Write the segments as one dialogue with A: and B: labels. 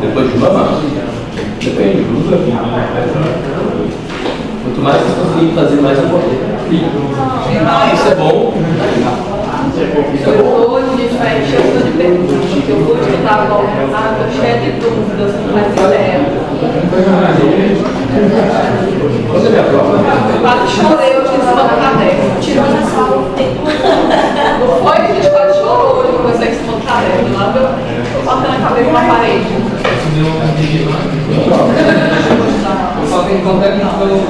A: Depois de mama? Depende, nunca vi. Quanto mais vocês conseguirem fazer, mais eu vou ter. Isso é bom.
B: Hoje a gente vai encher de perguntas, porque eu vou estudar agora, estou cheia de dúvidas, não faz ideia.
A: Você me aprova?
B: Eu quase chorei hoje em cima do caderno, tirando essa aula. Foi, a gente quase chorou hoje, comecei em cima do caderno, lá eu batendo a cabeça na parede.
C: Eu só tenho contato com o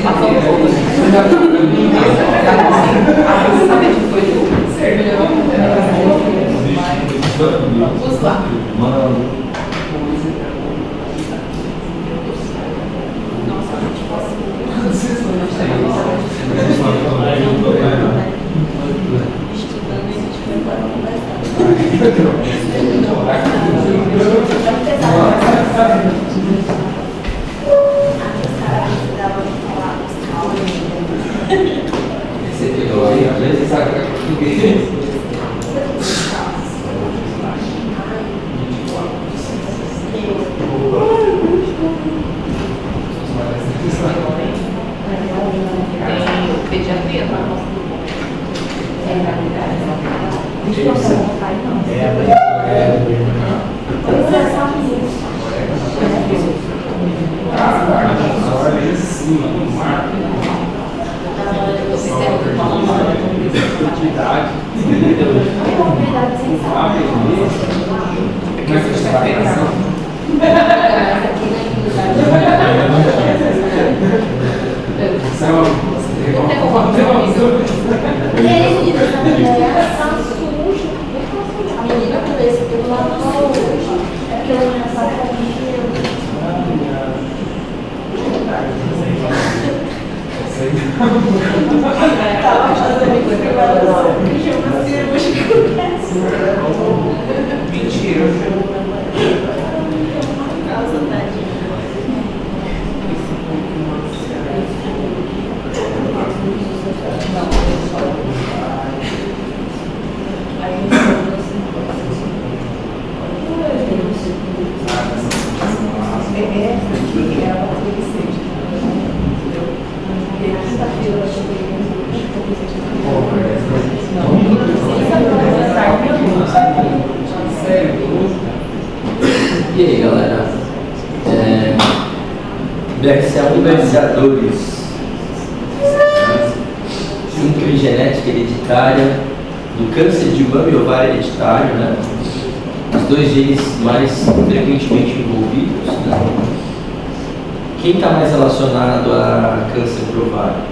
B: Passando fogo. Saber que foi tudo. Vamos lá. Pediatria,
A: E aí, galera? Berceadores, síndrome genética hereditária do câncer de mama e ovário hereditário, né? Os dois genes mais frequentemente envolvidos, né? Quem está mais relacionado a câncer de ovário?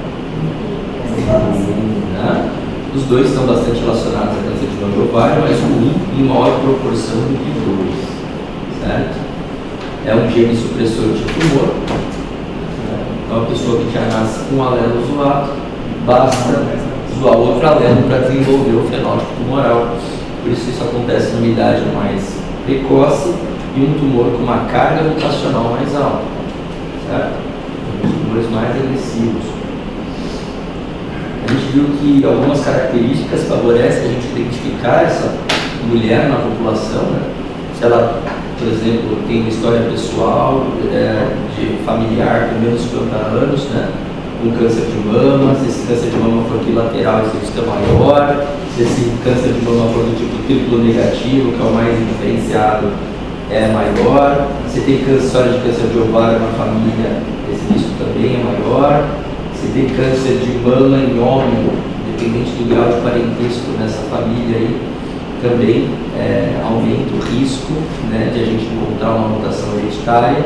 A: Né? Os dois estão bastante relacionados a câncer de mama e ovário, mas um em maior proporção do que dois, certo? É um gene supressor de tumor. Então, a pessoa que já nasce com um alelo zoado, basta zoar outro alelo para desenvolver o fenótipo tumoral. Por isso acontece numa idade mais precoce e um tumor com uma carga mutacional mais alta, certo? Os tumores mais agressivos. A gente viu que algumas características favorecem a gente identificar essa mulher na população, né? Se ela, por exemplo, tem uma história pessoal de familiar com menos de 50 anos, né? Com câncer de mama, se esse câncer de mama for bilateral, esse risco é maior, se esse câncer de mama for do tipo triplo negativo, que é o mais diferenciado, é maior, se tem história de câncer de ovário na família, esse risco também é maior, se tem câncer de mama em homem, dependente do grau de parentesco nessa família aí, também aumenta o risco, né, de a gente encontrar uma mutação hereditária.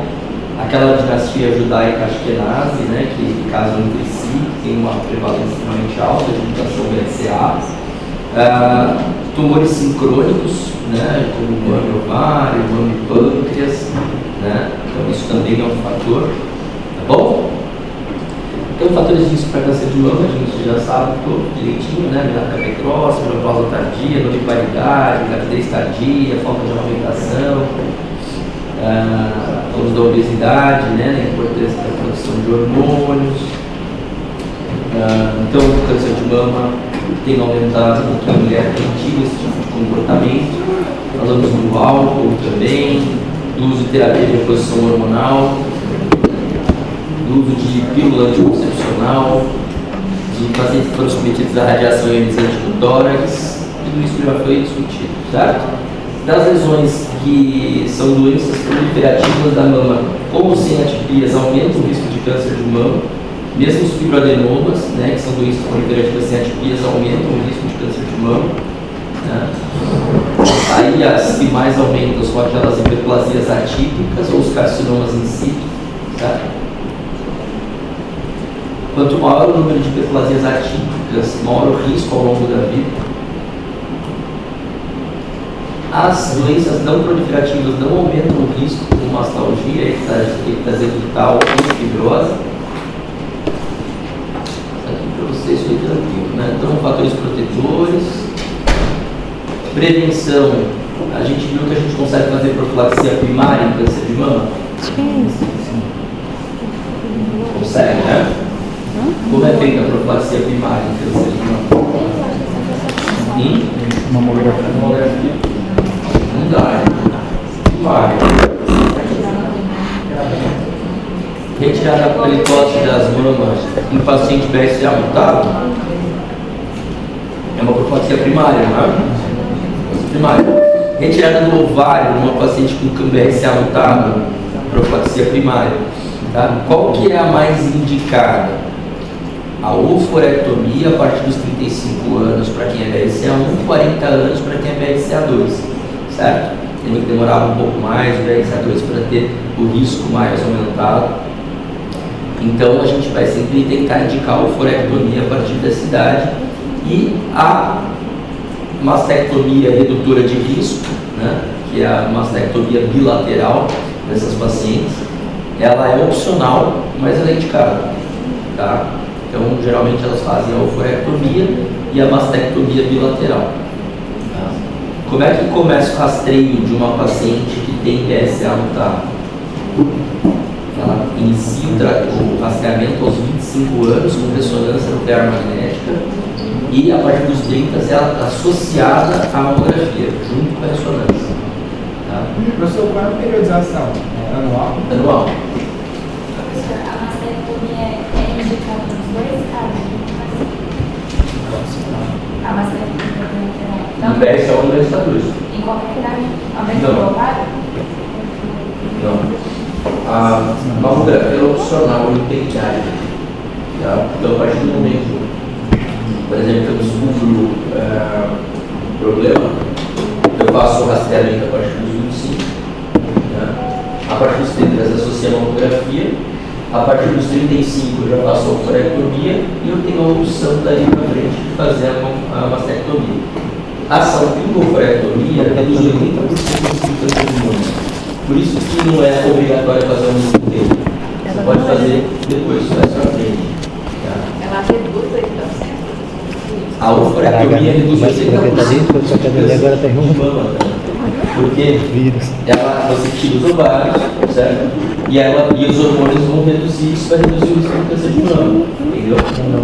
A: Aquela dinastia judaica Ashkenazi, né, que casam entre si, tem uma prevalência extremamente alta de mutação BRCA. Tumores sincrônicos, né, como mama e ovário, mama e pâncreas, né, então isso também é um fator, tá bom? Então, fatores de risco para câncer de mama, a gente já sabe todo direitinho, né? Menarca precoce, menopausa tardia, noviparidade, gravidez tardia, falta de amamentação, falamos da obesidade, né, da importância da produção de hormônios. Então, o câncer de mama tem aumentado porque a mulher tem tido esse tipo de comportamento. Falamos do álcool também, do uso de terapia de reposição hormonal, do uso de pílula anticoncepcional, de pacientes que foram submetidos à radiação ionizante do tórax. Tudo isso já foi discutido, certo? Das lesões que são doenças proliferativas da mama, como sem atipias, aumenta o risco de câncer de mama. Mesmo os fibroadenomas, né, que são doenças proliferativas sem atipias, aumentam o risco de câncer de mama. Né? Aí as que mais aumentam são aquelas hiperplasias atípicas ou os carcinomas in situ. Tá? Quanto maior o número de hiperplasias atípicas, maior o risco ao longo da vida. As doenças não proliferativas não aumentam o risco, como mastalgia, ectasia ductal e fibrose. Aqui para vocês foi tranquilo, né? Então, fatores protetores, prevenção. A gente viu que a gente consegue fazer profilaxia primária em câncer de mama? Sim. Consegue, né? Como é feita a profilaxia primária em câncer de mama? Mamografia. Não dá, vai. Retirada a peritose das mamas em paciente BSA mutado é uma profilaxia primária, não é? Primária. Retirada do ovário numa paciente com BSA mutado, profilaxia primária. Tá? Qual que é a mais indicada? A oophorectomia a partir dos 35 anos para quem é BSA1, 40 anos para quem é BSA2. Certo? Tem que demorar um pouco mais, o BSA2 para ter o risco mais aumentado. Então a gente vai sempre tentar indicar a oophorectomia a partir dessa idade e a mastectomia redutora de risco, né, que é a mastectomia bilateral dessas pacientes, ela é opcional, mas ela é indicada. Tá? Então geralmente elas fazem a oophorectomia e a mastectomia bilateral. Como é que começa o rastreio de uma paciente que tem BSA mutado? Ela inicia o rastreamento aos 25 anos com ressonância nuclear magnética e a partir dos 30 ela está associada à mamografia, junto com a ressonância. Tá?
D: Professor, qual é a periodização? Anual?
A: Anual.
E: Professor, a mastectomia é indicada nos dois casos? A mastectomia
A: No BSA1 e BSA2.
E: em qualquer idade? Aumenta
A: Não.
E: o ovário?
A: Não. A mamografia é opcional e pediátrica. Tá? Então, a partir do momento, por exemplo, que eu descubro problema, eu faço o rastreamento a partir dos 25. Tá? A partir dos 30 eu associo a mamografia. A partir dos 35 eu já faço a oophorectomia e eu tenho a opção daí para frente de fazer a mastectomia. A ação de oophorectomia reduz 80% do câncer de mama. Por isso que não é obrigatório fazer um inteiro. Você pode fazer depois, mais pra frente. Tá?
B: Ela reduz a então.
A: A oophorectomia reduz 80%
F: agora tá
A: de mama. Porque ela, você tira os ovários, certo? E os hormônios vão reduzir isso, vai reduzir o risco de câncer de mama. Entendeu?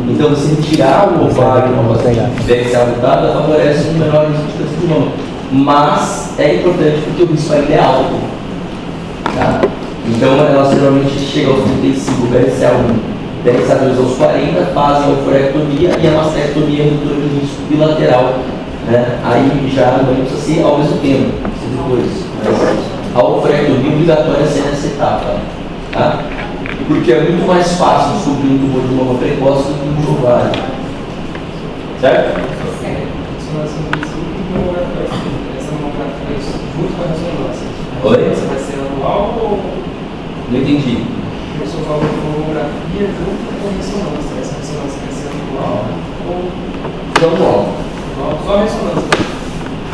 A: Então, você tirar o ovário uma BSA mutada favorece um menor risco de câncer de mama. Mas é importante porque o risco ainda é alto. Tá? Então, elas geralmente chegam aos 35, BSA1, BSA2 aos 40, fazem a oophorectomia e a mastectomia redutora de risco bilateral. Né? Aí já não precisa ser ao mesmo tempo, depois. Mas a oophorectomia é obrigatória ser nessa etapa. Tá? Porque é muito mais fácil descobrir um tumor de mama precoce do que um de ovário. Certo? Oi?
D: Essa vai ser anual ou...
A: Não entendi.
D: O professor falou que mamografia junto com ressonância. Essa ressonância vai ser anual ou...
A: Anual.
D: Só ressonância.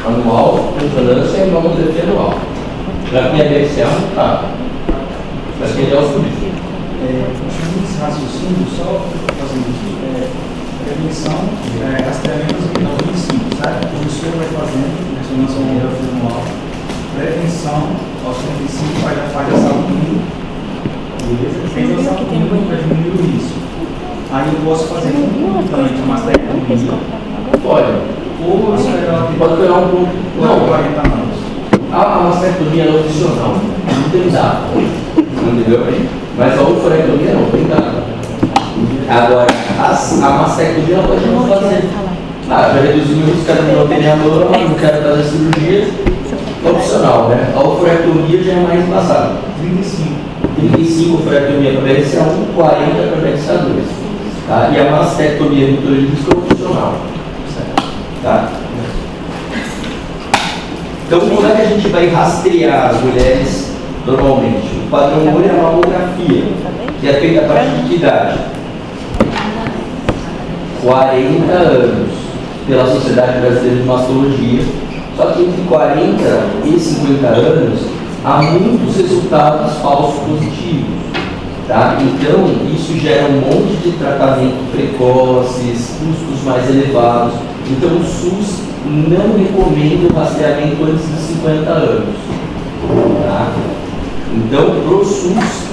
A: Anual, ressonância e mamografia anual. Para quem é BSA, não tá. Para quem é o político.
D: Os raciocínios, só fazendo aqui, prevenção, rastreamentos aqui não 25, certo? O professor vai fazendo ressonância mamográfica anual, prevenção aos 35 faz a sala 1. Beleza? Fez a sala 1 para diminuir o risco. Aí eu posso fazer concomitante uma mastectomia.
A: Pode.
D: Ou esperar
A: Pode esperar um pouco. Não,
D: 40 anos.
A: a mastectomia é opcional. Não tem data. Entendeu? Mas a oophorectomia não tem data. Agora, a mastectomia ela pode não fazer. Já reduziu o risco, quero não ter não quero fazer cirurgia. É opcional, né? A oophorectomia já é mais embaçada. 35 oophorectomia para BRCA1, 40 para BRCA2. Tá? E a mastectomia no risco é opcional. Tá? Então, como é que a gente vai rastrear as mulheres normalmente? O padrão olho é a mamografia, que é feita a partir de que idade? 40 anos, pela Sociedade Brasileira de Mastologia. Só que entre 40 e 50 anos, há muitos resultados falsos positivos. Tá? Então, isso gera um monte de tratamento precoces, custos mais elevados. Então, o SUS não recomenda o rastreamento antes de 50 anos. Tá? Então, para o SUS,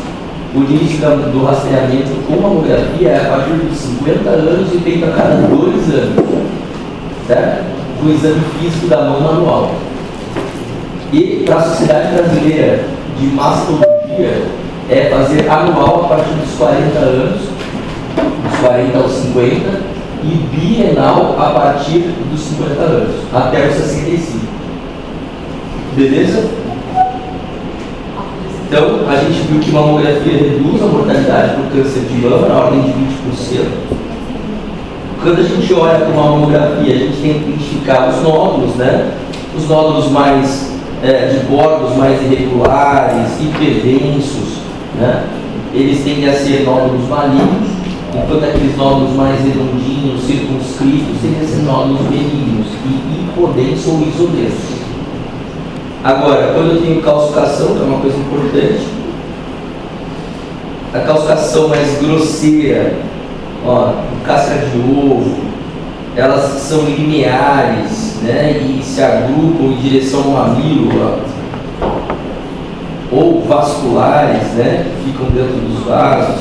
A: o início do rastreamento com mamografia é a partir dos 50 anos e feito a cada 2 anos. Certo? O exame físico da mão manual. E para a Sociedade Brasileira de Mastologia, é fazer anual a partir dos 40 anos, dos 40 aos 50, e bienal a partir dos 50 anos, até os 65. Beleza? Então, a gente viu que mamografia reduz a mortalidade por câncer de mama na ordem de 20%. Quando a gente olha para uma mamografia, a gente tem que identificar os nódulos, né? Os nódulos mais de bordos mais irregulares, hiperdensos, né? Eles tendem a ser nódulos malignos, enquanto aqueles nódulos mais redondinhos, circunscritos, tendem a ser nódulos benignos e hipodensos ou isodensos. Agora, quando eu tenho calcificação, que é uma coisa importante, a calcificação mais grosseira, ó, casca de ovo, elas são lineares, né, e se agrupam em direção ao mamilo, ó, ou vasculares, né, que ficam dentro dos vasos.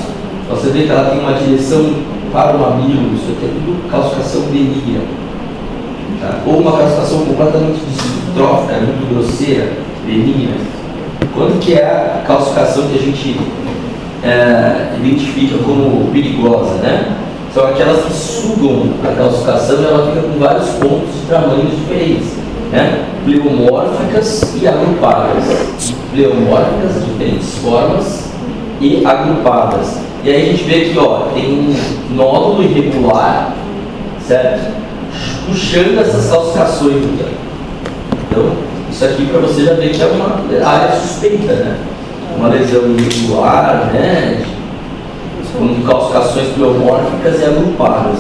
A: Você vê que ela tem uma direção para o mamilo, isso aqui é tudo calcificação benigna. Tá? Ou uma calcificação completamente distrófica, muito grosseira, benigna. Quando que é a calcificação que a gente identifica como perigosa, né? São aquelas que sugam a calcificação e ela fica com vários pontos de tamanhos diferentes, né? Pleomórficas e agrupadas. Pleomórficas de diferentes formas e agrupadas. E aí a gente vê aqui, ó, tem um nódulo irregular, certo? Puxando essas calcificações aqui. Então, isso aqui para você já ver que é uma área suspeita, né? Uma lesão irregular, né? Com calcificações pleomórficas e agrupadas.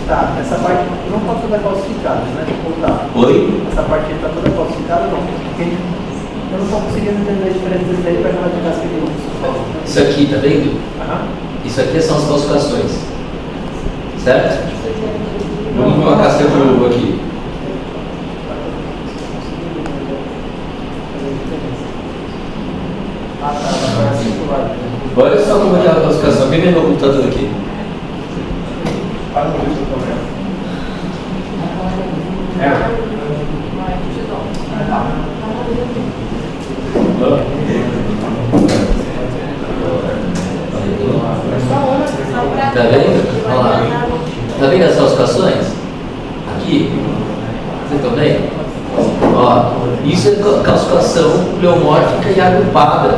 D: Tá, essa parte não está toda calcificada, né? Ou tá?
A: Oi?
D: Essa parte está toda calcificada, não? Porque eu não estou conseguindo entender a diferença desse daí para aquela de casca de ovo.
A: Isso aqui, tá vendo?
D: Aham.
A: Isso aqui são as calcificações. Certo? Vamos ver uma casca de ovo aqui. Olha só como é a calcificação. Quem vê meu computador aqui? Tá vendo? Olha lá. Tá vendo as calcificações? Aqui. Vocês estão vendo? Ó, isso é calcificação pleomórfica e agrupada.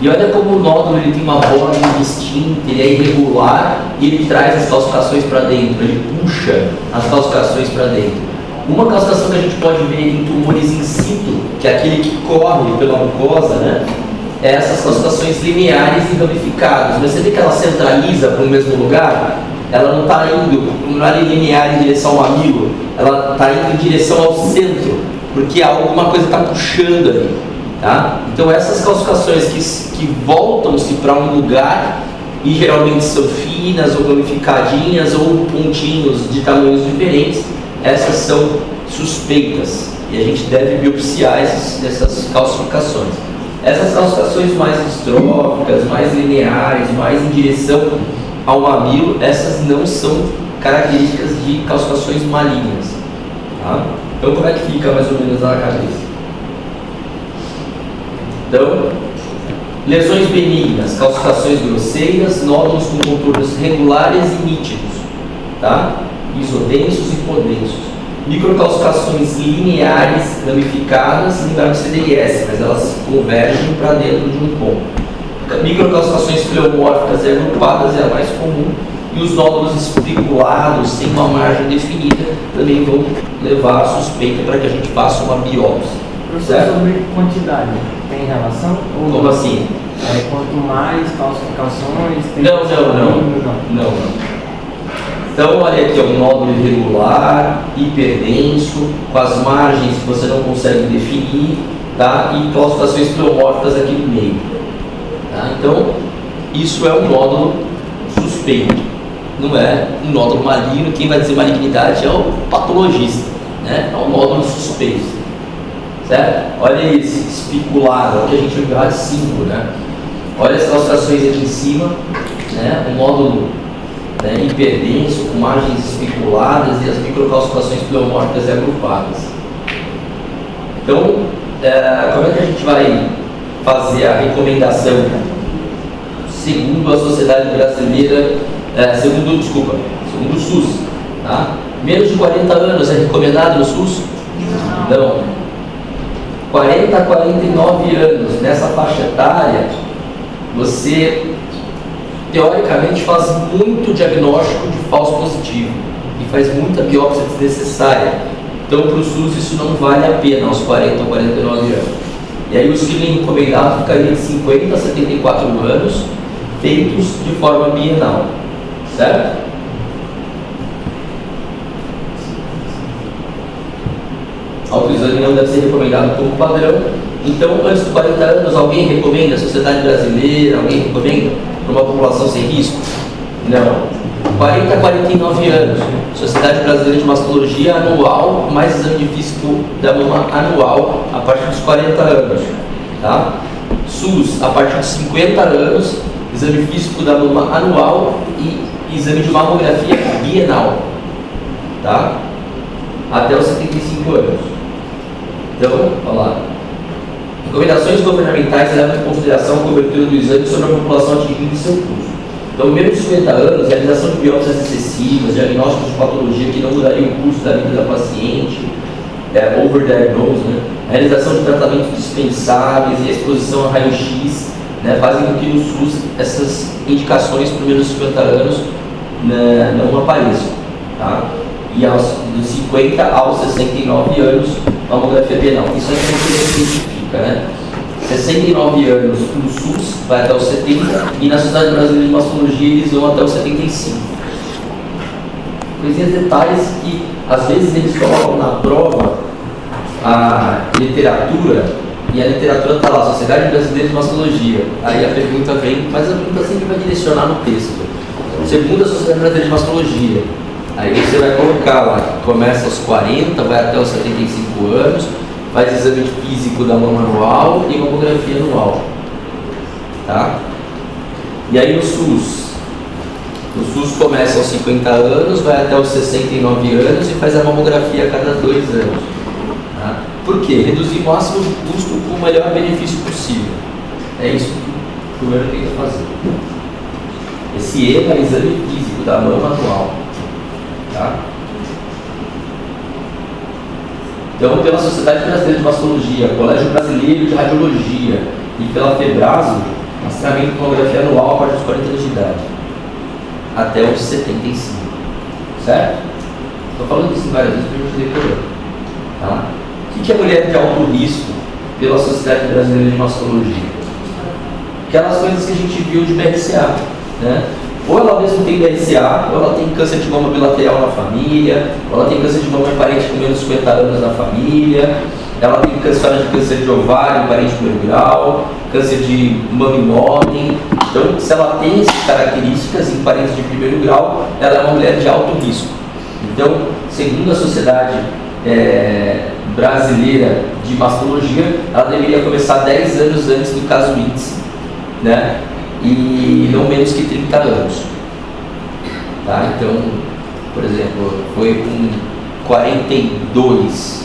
A: E olha como o nódulo ele tem uma borda indistinta, ele é irregular e ele traz as calcificações para dentro, ele puxa as calcificações para dentro. Uma calcificação que a gente pode ver em tumores in situ, que é aquele que corre pela mucosa, né? É essas calcificações lineares e ramificadas. Mas você vê que ela centraliza para o mesmo lugar? Ela não está indo, não é linear em direção ao mamilo, ela está indo em direção ao centro, porque alguma coisa está puxando ali. Tá? Então essas calcificações que voltam-se para um lugar e geralmente são finas ou ramificadinhas ou pontinhos de tamanhos diferentes, essas são suspeitas. E a gente deve biopsiar essas calcificações. Essas calcificações mais distróficas, mais lineares, mais em direção ao mamilo, essas não são características de calcificações malignas. Tá? Então, como é que fica mais ou menos na cabeça? Então, lesões benignas, calcificações grosseiras, nódulos com contornos regulares e nítidos, tá? Isodensos e hipodensos. Microcalcificações lineares, ramificadas, lembrar do CDIS, mas elas convergem para dentro de um ponto. Microcalcificações pleomórficas e agrupadas é a mais comum, e os nódulos espiculados, sem uma margem definida, também vão levar a suspeita para que a gente faça uma biópsia.
G: Professor, sobre quantidade, tem relação? Ou
A: Como
G: não?
A: assim?
G: Quanto mais calcificações, tem
A: Não. Então, olha aqui, um nódulo irregular, hiperdenso, com as margens que você não consegue definir, tá? E calcificações pleomórficas aqui no meio. Tá? Então, isso é um nódulo suspeito, não é um nódulo maligno. Quem vai dizer malignidade é o patologista, né? É um nódulo suspeito, certo? Olha esse espiculado, que a gente chama de símbolo, né? Olha as calcificações aqui em cima, né? Um nódulo, né, hiperdenso, com margens espiculadas e as microcalcificações pleomórficas e agrupadas. Então, como é que a gente vai fazer a recomendação? Segundo a Sociedade Brasileira, segundo o SUS, tá? Menos de 40 anos é recomendado no SUS? Não. 40 a 49 anos, nessa faixa etária, você teoricamente faz muito diagnóstico de falso positivo e faz muita biópsia desnecessária. Então, para o SUS isso não vale a pena aos 40 ou 49 anos. E aí o screening recomendado ficaria de 50 a 74 anos, feitos de forma bienal, certo? Autoexame não deve ser recomendado como padrão. Então, antes dos 40 anos, alguém recomenda? A Sociedade Brasileira, alguém recomenda? Para uma população sem risco? Não. 40 a 49 anos, Sociedade Brasileira de Mastologia anual, mais exame de físico da mama anual, a partir dos 40 anos. Tá? SUS, a partir dos 50 anos, exame físico da mama anual e exame de mamografia bienal. Tá? Até os 75 anos. Então, vamos lá. Recomendações governamentais levam em consideração a cobertura do exame sobre a população atingindo seu curso. Então, menos de 50 anos, realização de biópsias excessivas, diagnósticos de patologia que não mudariam o curso da vida da paciente, overdiagnose, né? Realização de tratamentos dispensáveis e exposição a raio-x, né? Fazem com que no SUS essas indicações para menos de 50 anos, né, não apareçam. Tá? E dos 50 aos 69 anos, mamografia bienal. Isso é que a gente identifica, né? 69 anos no SUS, vai até os 70, e na Sociedade Brasileira de Mastologia eles vão até os 75. Coisinhas, detalhes que às vezes eles colocam na prova a literatura, e a literatura está lá, Sociedade Brasileira de Mastologia. Aí a pergunta vem, mas a pergunta sempre vai direcionar no texto. Segundo a Sociedade Brasileira de Mastologia, aí você vai colocar lá, que começa aos 40, vai até os 75 anos, faz exame físico da mama anual e mamografia anual. Tá? E aí no SUS começa aos 50 anos, vai até os 69 anos e faz a mamografia a cada 2 anos. Tá? Por quê? Reduzir o máximo de custo com o melhor benefício possível. É isso que o governo tem que fazer. Esse E é o exame físico da mama anual. Tá? Então, pela Sociedade Brasileira de Mastologia, Colégio Brasileiro de Radiologia e pela FEBRASO, rastreamento de tomografia anual a partir dos 40 anos de idade, até os 75. Certo? Estou falando isso várias vezes para a gente decorar. Tá? O que é mulher de alto risco pela Sociedade Brasileira de Mastologia? Aquelas coisas que a gente viu de BRCA, né? Ou ela mesmo tem BRCA, ou ela tem câncer de mama bilateral na família, ou ela tem câncer de mama em parente com menos de 50 anos na família, ela tem história de câncer de ovário, parente de primeiro grau, câncer de mama em homem. Então, se ela tem essas características em parentes de primeiro grau, ela é uma mulher de alto risco. Então, segundo a Sociedade brasileira de mastologia, ela deveria começar 10 anos antes do caso índice, né? E não menos que 30 anos. Tá? Então, por exemplo, foi com 42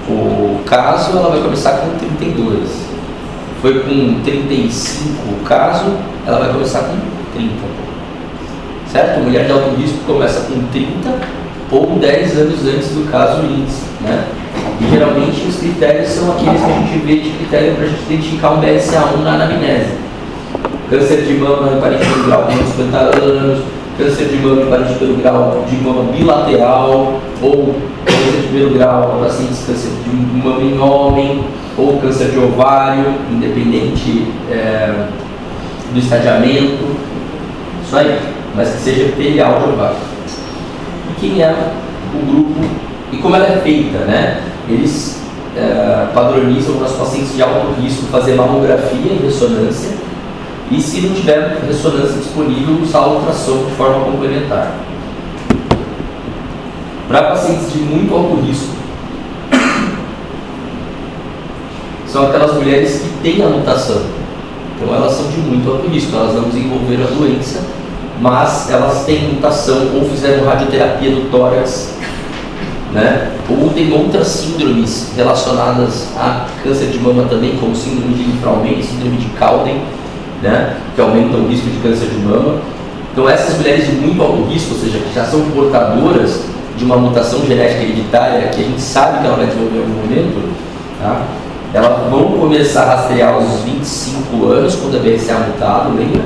A: o caso, ela vai começar com 32. Foi com 35 o caso, ela vai começar com 30. Certo? Mulher de alto risco começa com 30 ou 10 anos antes do caso índice, né? E geralmente os critérios são aqueles que a gente vê de critério para a gente identificar um BRCA1 na anamnese. Câncer de mama em parente pelo grau com 50 anos, câncer de mama em parente pelo grau de mama bilateral, ou câncer de primeiro grau, pacientes câncer de mama em homem, ou câncer de ovário, independente do estadiamento, isso aí, mas que seja epitelial de ovário. E quem é o grupo e como ela é feita, né? Eles padronizam nos pacientes de alto risco fazer mamografia e ressonância, e se não tiver ressonância disponível, usar ultrassom de forma complementar. Para pacientes de muito alto risco, são aquelas mulheres que têm a mutação. Então elas são de muito alto risco, elas não desenvolveram a doença, mas elas têm mutação ou fizeram radioterapia do tórax, né? Ou tem outras síndromes relacionadas a câncer de mama também, como síndrome de Liefeld, síndrome de Cowden, né? Que aumentam o risco de câncer de mama. Então essas mulheres de muito alto risco, ou seja, que já são portadoras de uma mutação genética hereditária, que a gente sabe que ela vai desenvolver em algum momento, tá? Elas vão começar a rastrear aos 25 anos, quando a BRCA mutado, lembra?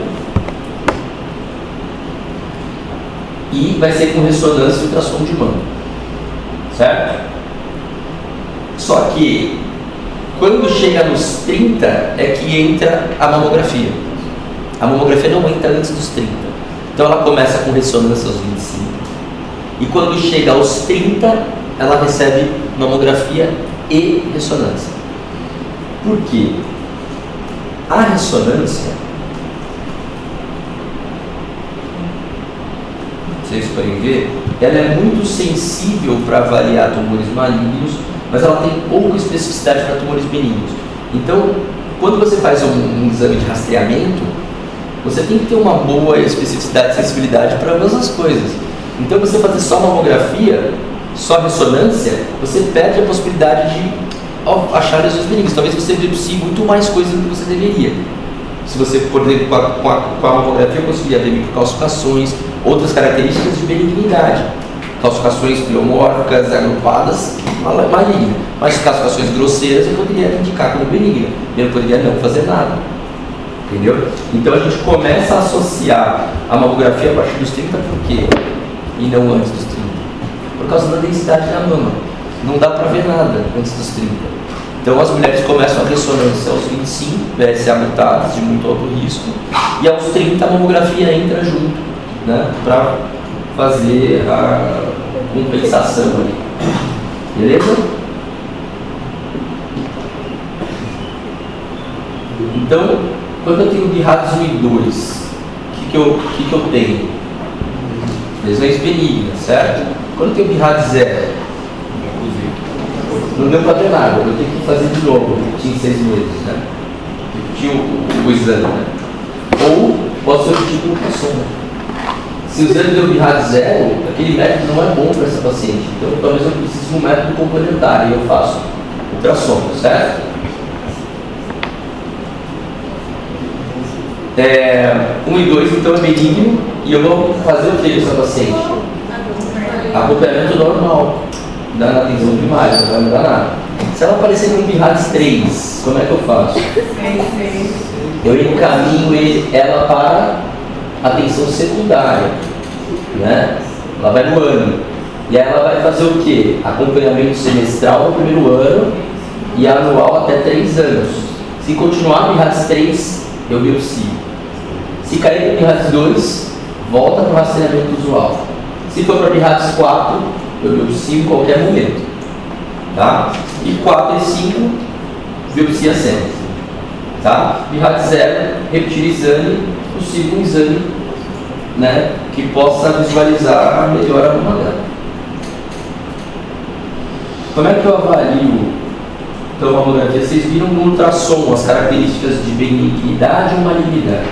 A: E vai ser com ressonância e ultrassom de mama, certo? Só que quando chega nos 30 é que entra a mamografia. A mamografia não entra antes dos 30. Então ela começa com ressonância aos 25. E quando chega aos 30, ela recebe mamografia e ressonância. Por quê? A ressonância, vocês podem ver, ela é muito sensível para avaliar tumores malignos, mas ela tem pouca especificidade para tumores benignos. Então, quando você faz um exame de rastreamento, você tem que ter uma boa especificidade e sensibilidade para ambas as coisas. Então, você fazer só mamografia, só ressonância, você perde a possibilidade de achar lesões benignas. Talvez você biopsie muito mais coisas do que você deveria. Se você, por exemplo, com a mamografia, conseguiria ver microcalcificações, outras características de benignidade. Calcificações biomórficas, agrupadas, malignas. Mas calcificações grosseiras eu poderia indicar como benigna. Eu não poderia não fazer nada. Entendeu? Então a gente começa a associar a mamografia a partir dos 30, por quê? E não antes dos 30. Por causa da densidade da mama. Não dá para ver nada antes dos 30. Então as mulheres começam a ressonância aos 25, BRCA mutadas de muito alto risco, e aos 30 a mamografia entra junto, né, para fazer a compensação ali. Beleza? Então, quando eu tenho BRADS 1 e 2, o que eu tenho? Lesões benignas, certo? Quando eu tenho BRADS 0, não deu para ver nada, eu tenho que fazer de novo, repetir em 6 meses, né? Repetir o exame, né? Ou posso repetir com ultrassom. Se o exame deu BRADS 0, aquele método não é bom para essa paciente, então talvez eu precise de um método complementar e eu faço ultrassom, certo? 1 e 2 então é benigno e eu vou fazer o que nessa paciente? Acompanhamento normal da atenção primária, não vai mudar nada. Se ela aparecer com BRADS 3, como é que eu faço? Eu encaminho ela para atenção secundária, né? Ela vai no ano. E aí ela vai fazer o quê? Acompanhamento semestral no primeiro ano e anual até 3 anos. Se continuar BRADS 3, eu biopsio. Se cair para BRADS 2, volta para o rastreamento usual. Se for para BRADS 4, eu biopsio em qualquer momento. Tá? E 4 e 5, biopsia sempre. Tá? BRADS 0, repetir o exame, possível um exame, né, que possa visualizar a melhora mamográfica. Como é que eu avalio então a mamografia? Vocês viram no ultrassom as características de benignidade ou malignidade.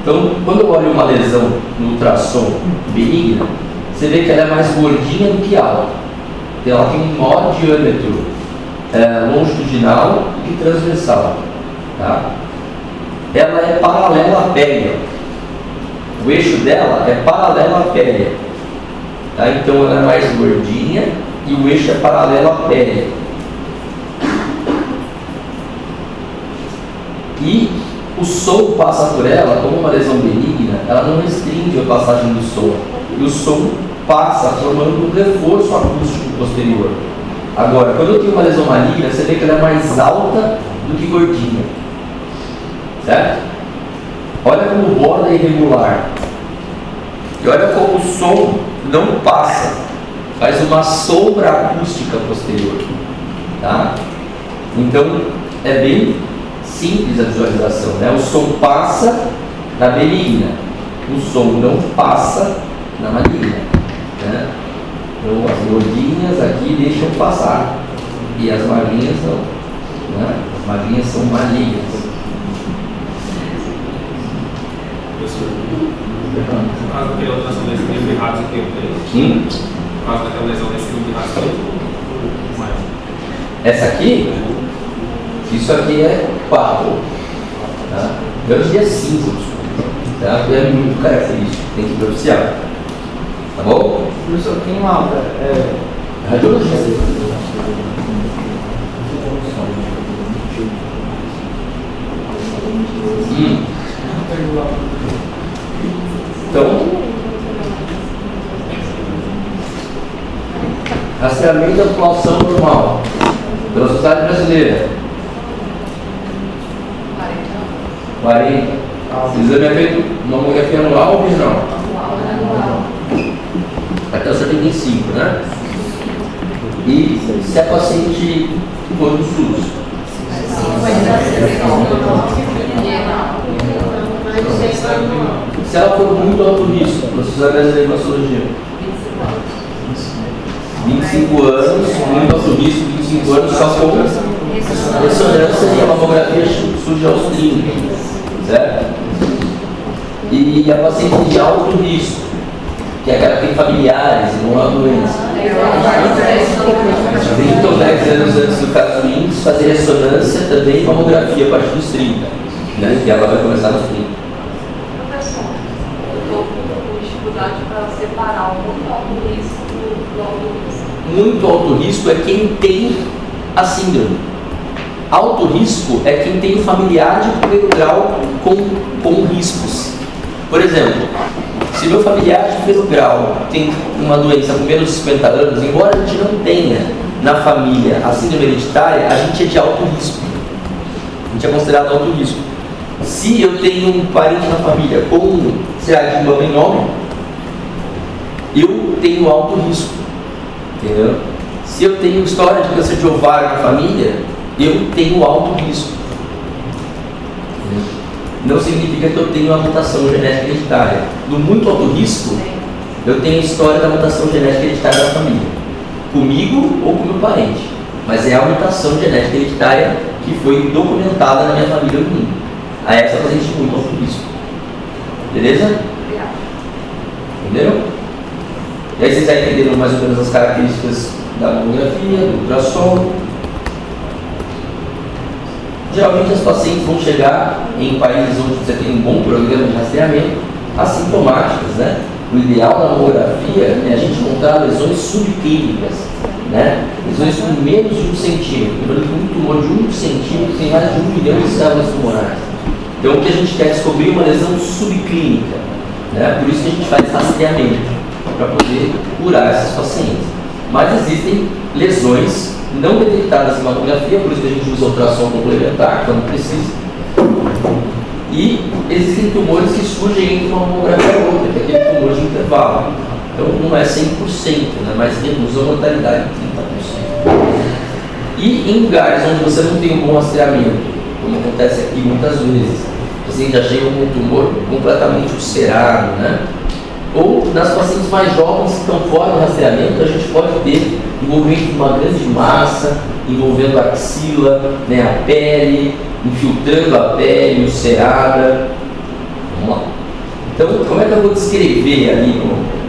A: Então, quando eu olho uma lesão no ultrassom benigna, você vê que ela é mais gordinha do que alta. Ela tem um maior diâmetro longitudinal do que transversal. Tá? Ela é paralela à pele. O eixo dela é paralelo à pele. Tá? Então ela é mais gordinha e o eixo é paralelo à pele. E o som passa por ela, como uma lesão benigna, ela não restringe a passagem do som. E o som passa formando um reforço acústico posterior. Agora, quando eu tenho uma lesão maligna, você vê que ela é mais alta do que gordinha. Certo? Olha como o borda é irregular. E olha como o som não passa. Faz uma sombra acústica posterior. Tá? Então, é bem simples a visualização, né? O som passa na benigna, o som não passa na maligna, né? Então as gordinhas aqui deixam passar e as magrinhas não, né? As magrinhas são malignas.
H: No caso daquela lesão desse nível de rádio que eu tenho, no caso daquela lesão desse nível de rádio
A: essa aqui, isso aqui é 4, tá? Eu diria 5, tá? É muito característico, tem que ver oficial, tá bom?
G: Professor, quem alta?
A: Radiologista. Então, rastreamento da população normal pela sociedade brasileira. 40. O exame é feito mamografia anual ou regional? Até o 75, né? E se a paciente for do SUS? Se ela for muito alto risco, para a sociedade brasileira de mastologia? 25 anos, muito alto risco, 25 anos, só com ressonância e a mamografia surge aos 30, certo? E a paciente de alto risco, que é aquela que tem familiares e não é uma doença. 30 ou 10 anos antes do caso índice, fazer ressonância também e mamografia a partir dos 30, né? Que ela vai começar nos 30.
B: Professor, eu estou com dificuldade para separar o muito alto risco do alto risco.
A: Muito alto risco é quem tem a síndrome. Alto risco é quem tem um familiar de primeiro grau com riscos. Por exemplo, se meu familiar de primeiro grau tem uma doença com menos de 50 anos, embora a gente não tenha na família a síndrome hereditária, a gente é de alto risco. A gente é considerado alto risco. Se eu tenho um parente na família com CA de mamãe, eu tenho alto risco. Entendeu? Se eu tenho história de câncer de ovário na família, eu tenho alto risco. Não significa que eu tenho uma mutação genética hereditária. No muito alto risco, eu tenho história da mutação genética hereditária da família, comigo ou com meu parente. Mas é a mutação genética hereditária que foi documentada na minha família ou comigo. A essa paciente de muito alto risco. Beleza? Entendeu? E aí vocês já entenderam mais ou menos as características da mamografia, do ultrassom. Geralmente as pacientes vão chegar em países onde você tem um bom programa de rastreamento assintomáticas, né? O ideal da mamografia é a gente encontrar lesões subclínicas, né? Lesões com menos de 1 centímetro. Lembrando que um tumor de 1 centímetro tem mais de 1 milhão de células tumorais. Então o que a gente quer é descobrir uma lesão subclínica, né? Por isso que a gente faz rastreamento, para poder curar essas pacientes. Mas existem lesões não detectadas em mamografia, por isso que a gente usa ultrassom complementar quando precisa. E existem tumores que surgem entre uma mamografia e outra, que é aquele tumor de intervalo. Então não é 100%, né, mas reduz a mortalidade em 30%. E em lugares onde você não tem um bom rastreamento, como acontece aqui muitas vezes, você já chega com um tumor completamente ulcerado, né? Ou nas pacientes mais jovens que estão fora do rastreamento, a gente pode ter envolvimento de uma grande massa, envolvendo a axila, né, a pele, infiltrando a pele, ulcerada. Vamos lá. Então, como é que eu vou descrever ali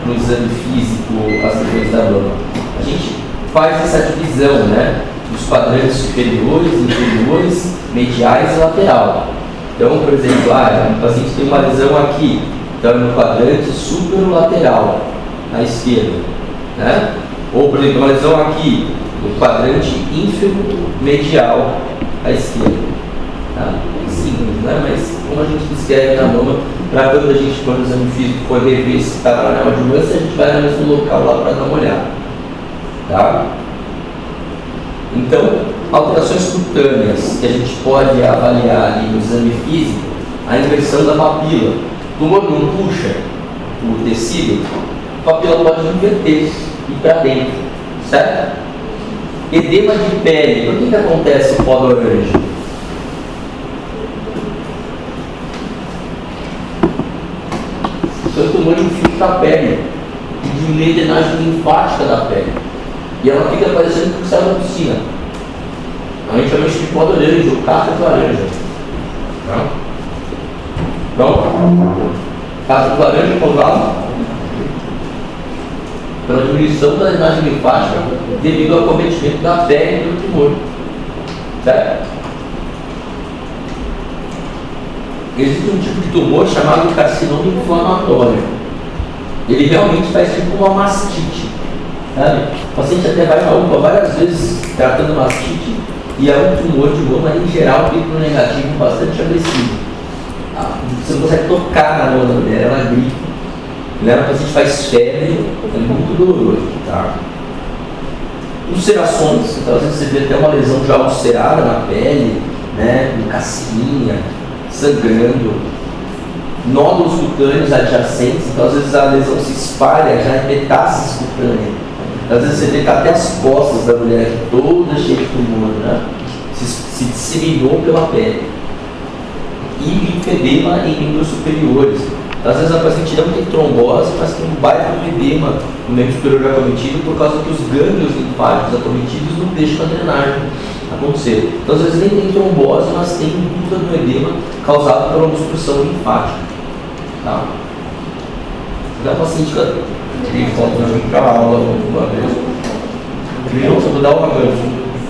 A: no exame físico as lesões da mama? A gente faz essa divisão, né, dos quadrantes superiores, inferiores, mediais e lateral. Então, por exemplo, o paciente tem uma lesão aqui, então é no quadrante superolateral, à esquerda, né? Ou, por exemplo, uma lesão aqui, no quadrante ínfero-medial, à esquerda. Tá? Simples, né? Mas como a gente descreve na mama, para quando a gente, quando o exame físico for rever se está na neoadjuvância, a gente vai no mesmo local lá para dar uma olhada. Tá? Então, alterações cutâneas que a gente pode avaliar ali no exame físico, a inversão da papila. O tumor não puxa o tecido, a papila pode inverter e ir para dentro, certo? Edema de pele. Por que acontece o pó laranja? Então o tumor infiltra a pele e diminui a drenagem linfática da pele. E ela fica parecendo que sai da piscina. A gente chama isso de pó laranja ou casca de laranja. Tá? Então, casca de laranja causada pela diminuição da drenagem linfática devido ao acometimento da pele do tumor. Certo? Existe um tipo de tumor chamado carcinoma inflamatório. Ele realmente faz tipo uma mastite. Sabe? O paciente até vai na UPA várias vezes tratando mastite e é um tumor de mama em geral triplo negativo bastante agressivo. Você não consegue tocar na mama da mulher, ela grita. O paciente faz febre, é muito doloroso. Tá? Ulcerações, então às vezes você vê até uma lesão já ulcerada na pele, né, com casquinha, sangrando, nódulos cutâneos adjacentes, então às vezes a lesão se espalha já em metástases cutâneas. Às vezes você vê que até as costas da mulher aqui, toda cheia de tumor, né, se disseminou pela pele. E linfedema em membros superiores. Então, às vezes a paciente não tem trombose, mas tem um baita edema no membro superior acometido por causa que os gânglios linfáticos acometidos não deixam a drenagem acontecer. Então, às vezes nem tem trombose, mas tem dúvida no edema causado pela obstrução linfática. Tá? A paciente tem foto para a aula uma vez. Eu vou dar uma coisa.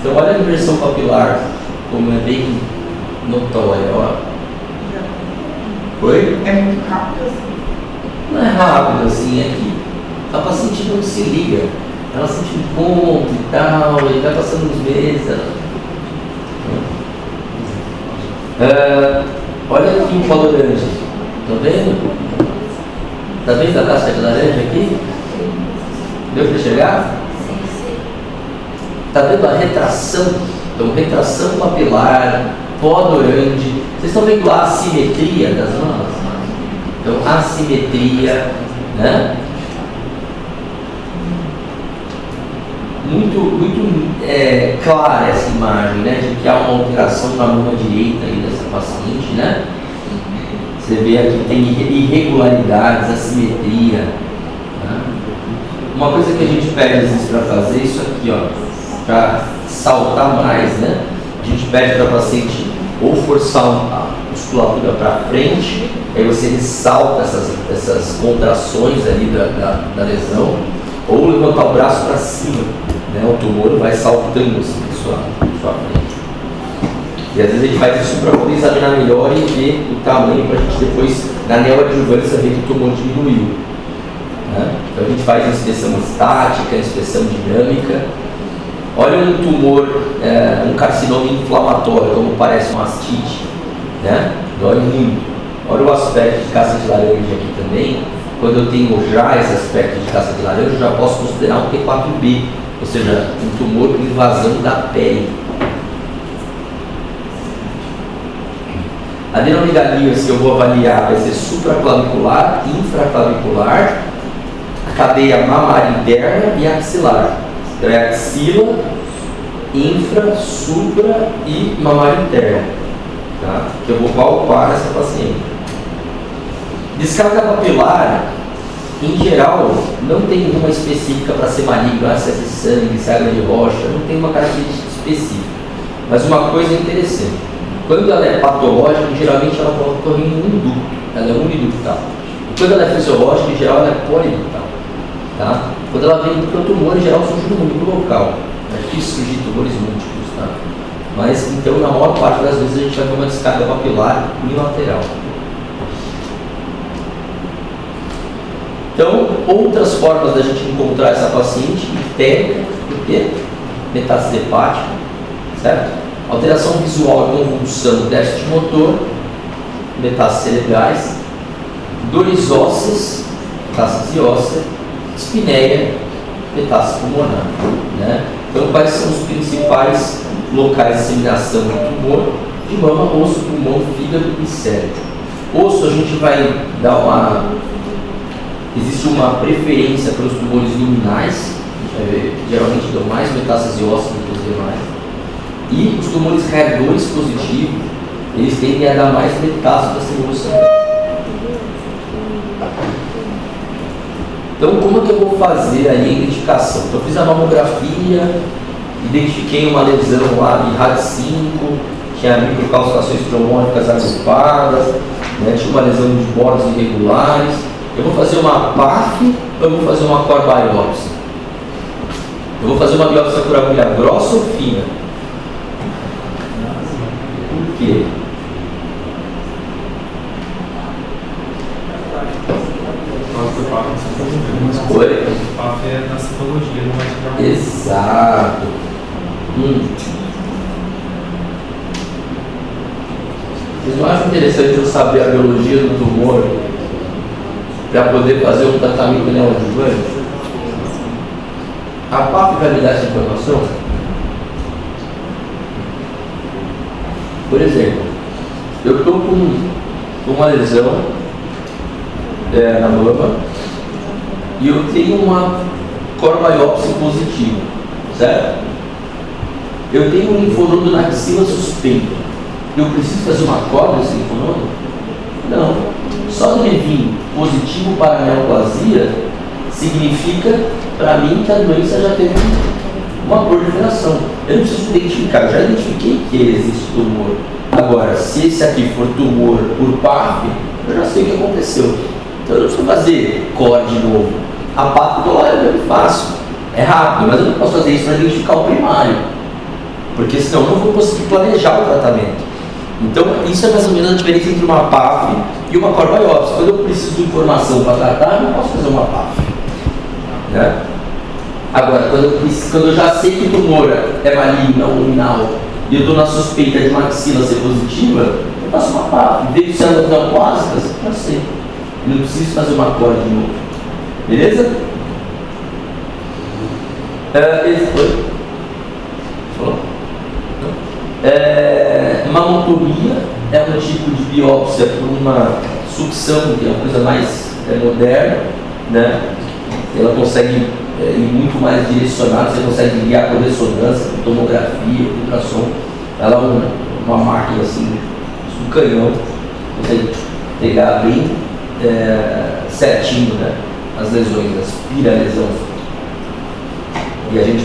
A: Então, olha a inversão papilar, como é bem notória. Ó. Oi?
B: É muito rápido assim.
A: Não é rápido assim, é que a paciente não se liga. Ela sente um ponto e tal, e vai passando uns meses. Olha aqui o pó laranja. Tá vendo? Tá vendo a casca de laranja aqui? Deu para enxergar? Tá vendo a retração? Então, retração papilar, pó dorante. Vocês estão vendo a assimetria das mamas? Então, assimetria, né? Muito clara essa imagem, né? De que há uma alteração na mama direita aí dessa paciente, né? Você vê aqui que tem irregularidades, assimetria. Né? Uma coisa que a gente pede às vezes para fazer isso aqui, ó, para saltar mais, né? A gente pede para o paciente ou forçar a musculatura para frente, aí você ressalta essas contrações ali da lesão, ou levantar o braço para cima, né? O tumor vai saltando assim na sua frente. E às vezes a gente faz isso para poder examinar melhor e ver o tamanho, para a gente depois, na neoadjuvância, ver que o tumor diminuiu. Né? Então a gente faz inspeção estática, inspeção dinâmica. Olha um tumor, um carcinoma inflamatório, como parece uma mastite, né? Dói muito. Olha o aspecto de casca de laranja aqui também. Quando eu tenho já esse aspecto de casca de laranja, eu já posso considerar um T4B, ou seja, um tumor com invasão da pele. A adenomegalias que eu vou avaliar vai ser supraclavicular, infraclavicular, a cadeia mamária interna e axilar. Então é axila, infra, supra e mamária interna, tá? Que eu vou palpar essa paciente. Descarga papilar Em geral, não tem uma específica para ser maligno, se é de sangue, se é água de rocha, não tem uma característica específica. Mas uma coisa interessante, quando ela é patológica, geralmente ela está ocorrendo em um ducto, ela é uniductal. E quando ela é fisiológica, em geral ela é poliductal. Tá? Quando ela vem para o tumor, em geral surge no único local. É difícil surgir tumores múltiplos. Tá? Mas então, na maior parte das vezes, a gente vai ter uma descarga papilar unilateral. Então, outras formas da gente encontrar essa paciente, ictérica, por quê? Metástase hepática, certo? Alteração visual e convulsão, déficit motor, metástases cerebrais, dores ósseas, metástase óssea, espineia, metástase pulmonar. Né? Então, quais são os principais locais de disseminação do tumor? De mama, osso, pulmão, fígado e cérebro. Osso, a gente vai dar uma... Existe uma preferência para os tumores luminais, a gente vai ver que geralmente dão mais metástase óssea do que os demais. E os tumores HER2 positivos, eles tendem a dar mais metástase para essa evolução. Então, como é que eu vou fazer aí a identificação? Então, eu fiz a mamografia, identifiquei uma lesão lá de RAD5, tinha microcalcificações trombónicas agrupadas, né, tinha uma lesão de bordos irregulares. Eu vou fazer uma PAF ou eu vou fazer uma core biopsy? Eu vou fazer uma biópsia por agulha grossa ou fina? Por quê? Oi?
H: O PAF é da citologia, não vai te dar.
A: Exato. Vocês não acham interessante eu saber a biologia do tumor para poder fazer um tratamento neoadjuvante? A PAF vai me dar essa informação? Por exemplo, eu estou com uma lesão na mama e eu tenho uma core biopsy positiva, certo? Eu tenho um linfonodo na axila suspeito. Eu preciso fazer uma core desse linfonodo? Não. Só de vir positivo para a neoplasia significa, para mim, que a doença já teve uma proliferação. Eu não preciso identificar, eu já identifiquei que existe tumor. Agora, se esse aqui for tumor por PAF, eu já sei o que aconteceu. Então eu não preciso fazer core de novo. A PAF é bem fácil, é rápido, mas eu não posso fazer isso para identificar o primário, porque senão eu não vou conseguir planejar o tratamento. Então, isso é mais ou menos a diferença entre uma PAF e uma core biopsy. Quando eu preciso de informação para tratar, eu não posso fazer uma PAF. Né? Agora, quando eu já sei que o tumor é maligno, não luminal, e eu estou na suspeita de uma axila ser positiva, eu faço uma PAF. Vejo células neoplásicas, eu sei. Eu não preciso fazer uma core de novo. Beleza? Esse foi? Falou? Mamotomia é um tipo de biópsia por uma sucção, que é uma coisa mais moderna, né? Ela consegue ir muito mais direcionada, você consegue guiar com ressonância, com tomografia, com ultrassom. Ela é uma máquina assim, um canhão, consegue pegar bem certinho, né? As lesões, as piralesões. E a gente,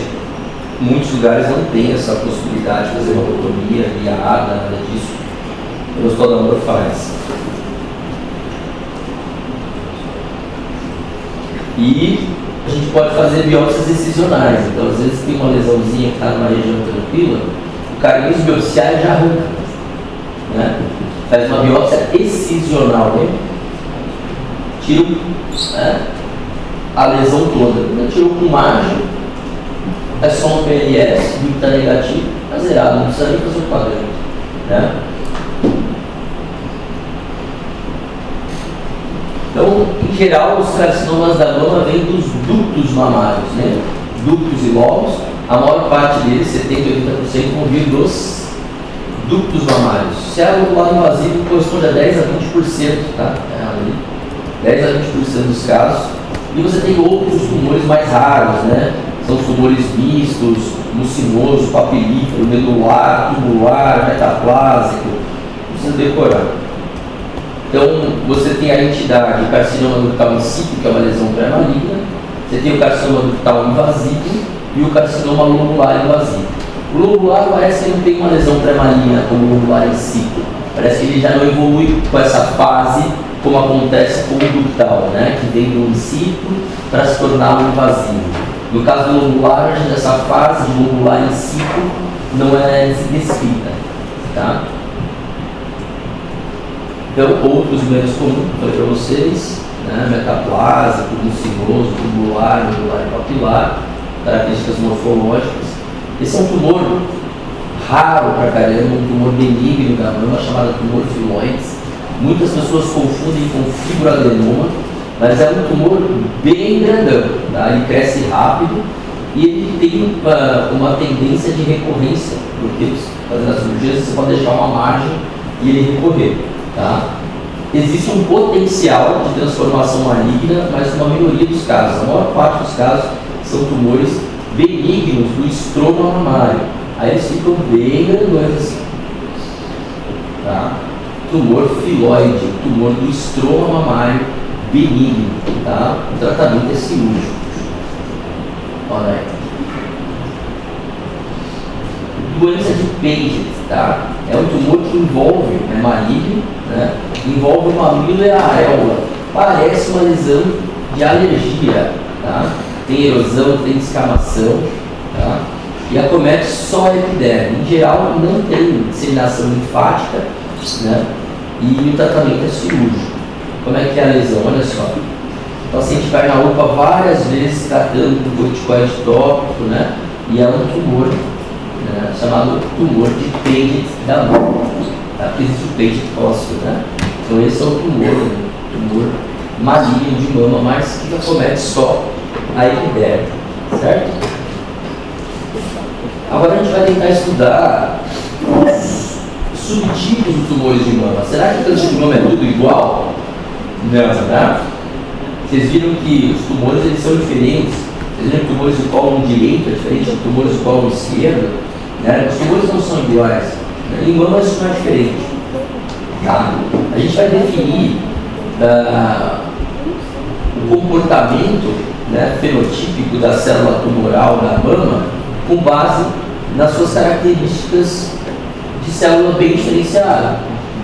A: em muitos lugares, não tem essa possibilidade de fazer uma lobotomia guiada, nada disso. O Hospital da Amor faz. E a gente pode fazer biópsias excisionais. Então, às vezes, tem uma lesãozinha que está numa região tranquila, o carinho biopsiar já arranca. Né? Faz uma biópsia excisional, né? Tira a lesão toda. Tirou com margem, é só um PLS, o está negativo, está zerado, não precisa nem fazer o quadrante. Né? Então, em geral, os carcinomas da mama vêm dos ductos mamários, né? Ductos e lobos, a maior parte deles, 70% a 80%, vão vir dos ductos mamários. Se é o lado invasivo, corresponde a 10 a 20%, tá? 10 a 20% dos casos. E você tem outros tumores mais raros, né? São os tumores mistos, mucinoso, papilífero, medular, tumular, metaplásico. Não precisa decorar. Então, você tem a entidade, o carcinoma ductal insípido, que é uma lesão pré-maligna, você tem o carcinoma ductal invasivo e o carcinoma lobular invasivo. O lobular parece que não tem uma lesão pré-maligna como o lobular insípido, parece que ele já não evolui com essa fase como acontece com o ductal, né? Que vem do insípido para se tornar um invasivo. No caso do lobular, essa fase de lobular insípido não é descrita, tá? Então, outros menos comuns, falei para vocês, né? Metaplásico, mucinoso, tubular, nodular e papilar, características morfológicas. Esse é um tumor raro para caramba, um tumor benigno da mama, chamado tumor filoides. Muitas pessoas confundem com fibroadenoma, mas é um tumor bem grandão, tá? Ele cresce rápido e ele tem uma tendência de recorrência, porque fazendo as cirurgias você pode deixar uma margem e ele recorrer, tá? Existe um potencial de transformação maligna, mas na maioria dos casos, a maior parte dos casos, são tumores benignos do estroma mamário. Aí eles ficam bem grandões assim, tá? Tumor filoide, tumor do estroma mamário benigno, tá? O tratamento é cirúrgico. Olha aí. Doença de Paget, tá? É um tumor que envolve, é maligno, né? Envolve o mamilo e a areola. Parece uma lesão de alergia, tá? Tem erosão, tem descamação, tá? E acomete só a epiderme. Em geral, não tem disseminação linfática, né? E o tratamento é cirúrgico. Como é que é a lesão? Olha só. O paciente vai na UPA várias vezes tratando com corticoide tópico, né? E é um tumor, né? Chamado tumor de Paget da mama. Tá? Porque existe o Paget ósseo, né? Então esse é o tumor maligno de mama, mas que acomete só a epiderme, certo? Agora a gente vai tentar estudar subtipos de tumores de mama. Será que o câncer de mama é tudo igual? Não, tá? Vocês viram que os tumores eles são diferentes. Vocês viram que tumores do colo direito é diferente de tumores do colo esquerdo, né? Os tumores não são iguais. Em mama isso não é diferente. Tá? A gente vai definir o comportamento, né, fenotípico da célula tumoral da mama com base nas suas características de célula bem diferenciada.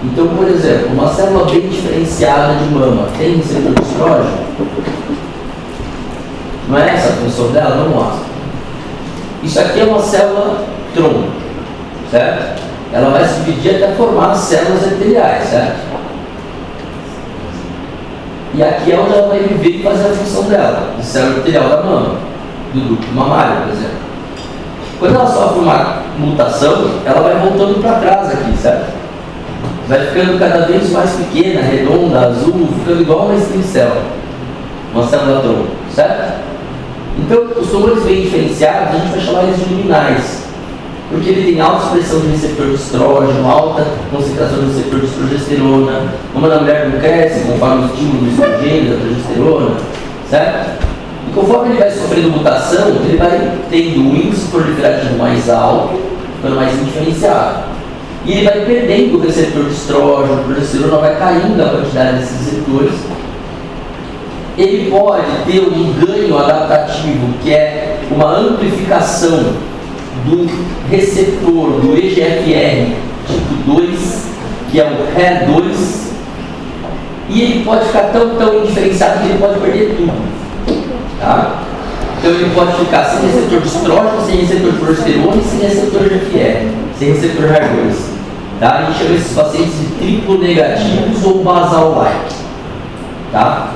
A: Então, por exemplo, uma célula bem diferenciada de mama tem receptor de estrógeno? Não é essa a função dela? Vamos lá. Isso aqui é uma célula tronco, certo? Ela vai se dividir até formar células epiteliais, certo? E aqui é onde ela vai viver e fazer a função dela, de célula epitelial da mama, do ducto mamário, por exemplo. Quando ela sofre uma mutação, ela vai voltando para trás aqui, certo? Vai ficando cada vez mais pequena, redonda, azul, ficando igual uma estricélula, uma célula tronco, certo? Então, os tumores bem diferenciados, a gente vai chamar eles de luminais, porque ele tem alta expressão de receptor de estrógeno, alta concentração de receptor de progesterona. Como a mulher não cresce, conforme o estímulo do estrogênio, da progesterona, certo? E conforme ele vai sofrendo mutação, ele vai tendo um índice proliferativo mais alto, ficando mais indiferenciado. E ele vai perdendo o receptor de estrógeno, progesterona, vai caindo a quantidade desses receptores. Ele pode ter um ganho adaptativo, que é uma amplificação do receptor do EGFR tipo 2, que é o HER2, e ele pode ficar tão indiferenciado que ele pode perder tudo, tá? Então ele pode ficar sem receptor de estrógeno, sem receptor de progesterona e sem receptor de EGFR, sem receptor HER2, tá? A gente chama esses pacientes de triplo negativos ou basal-like, tá?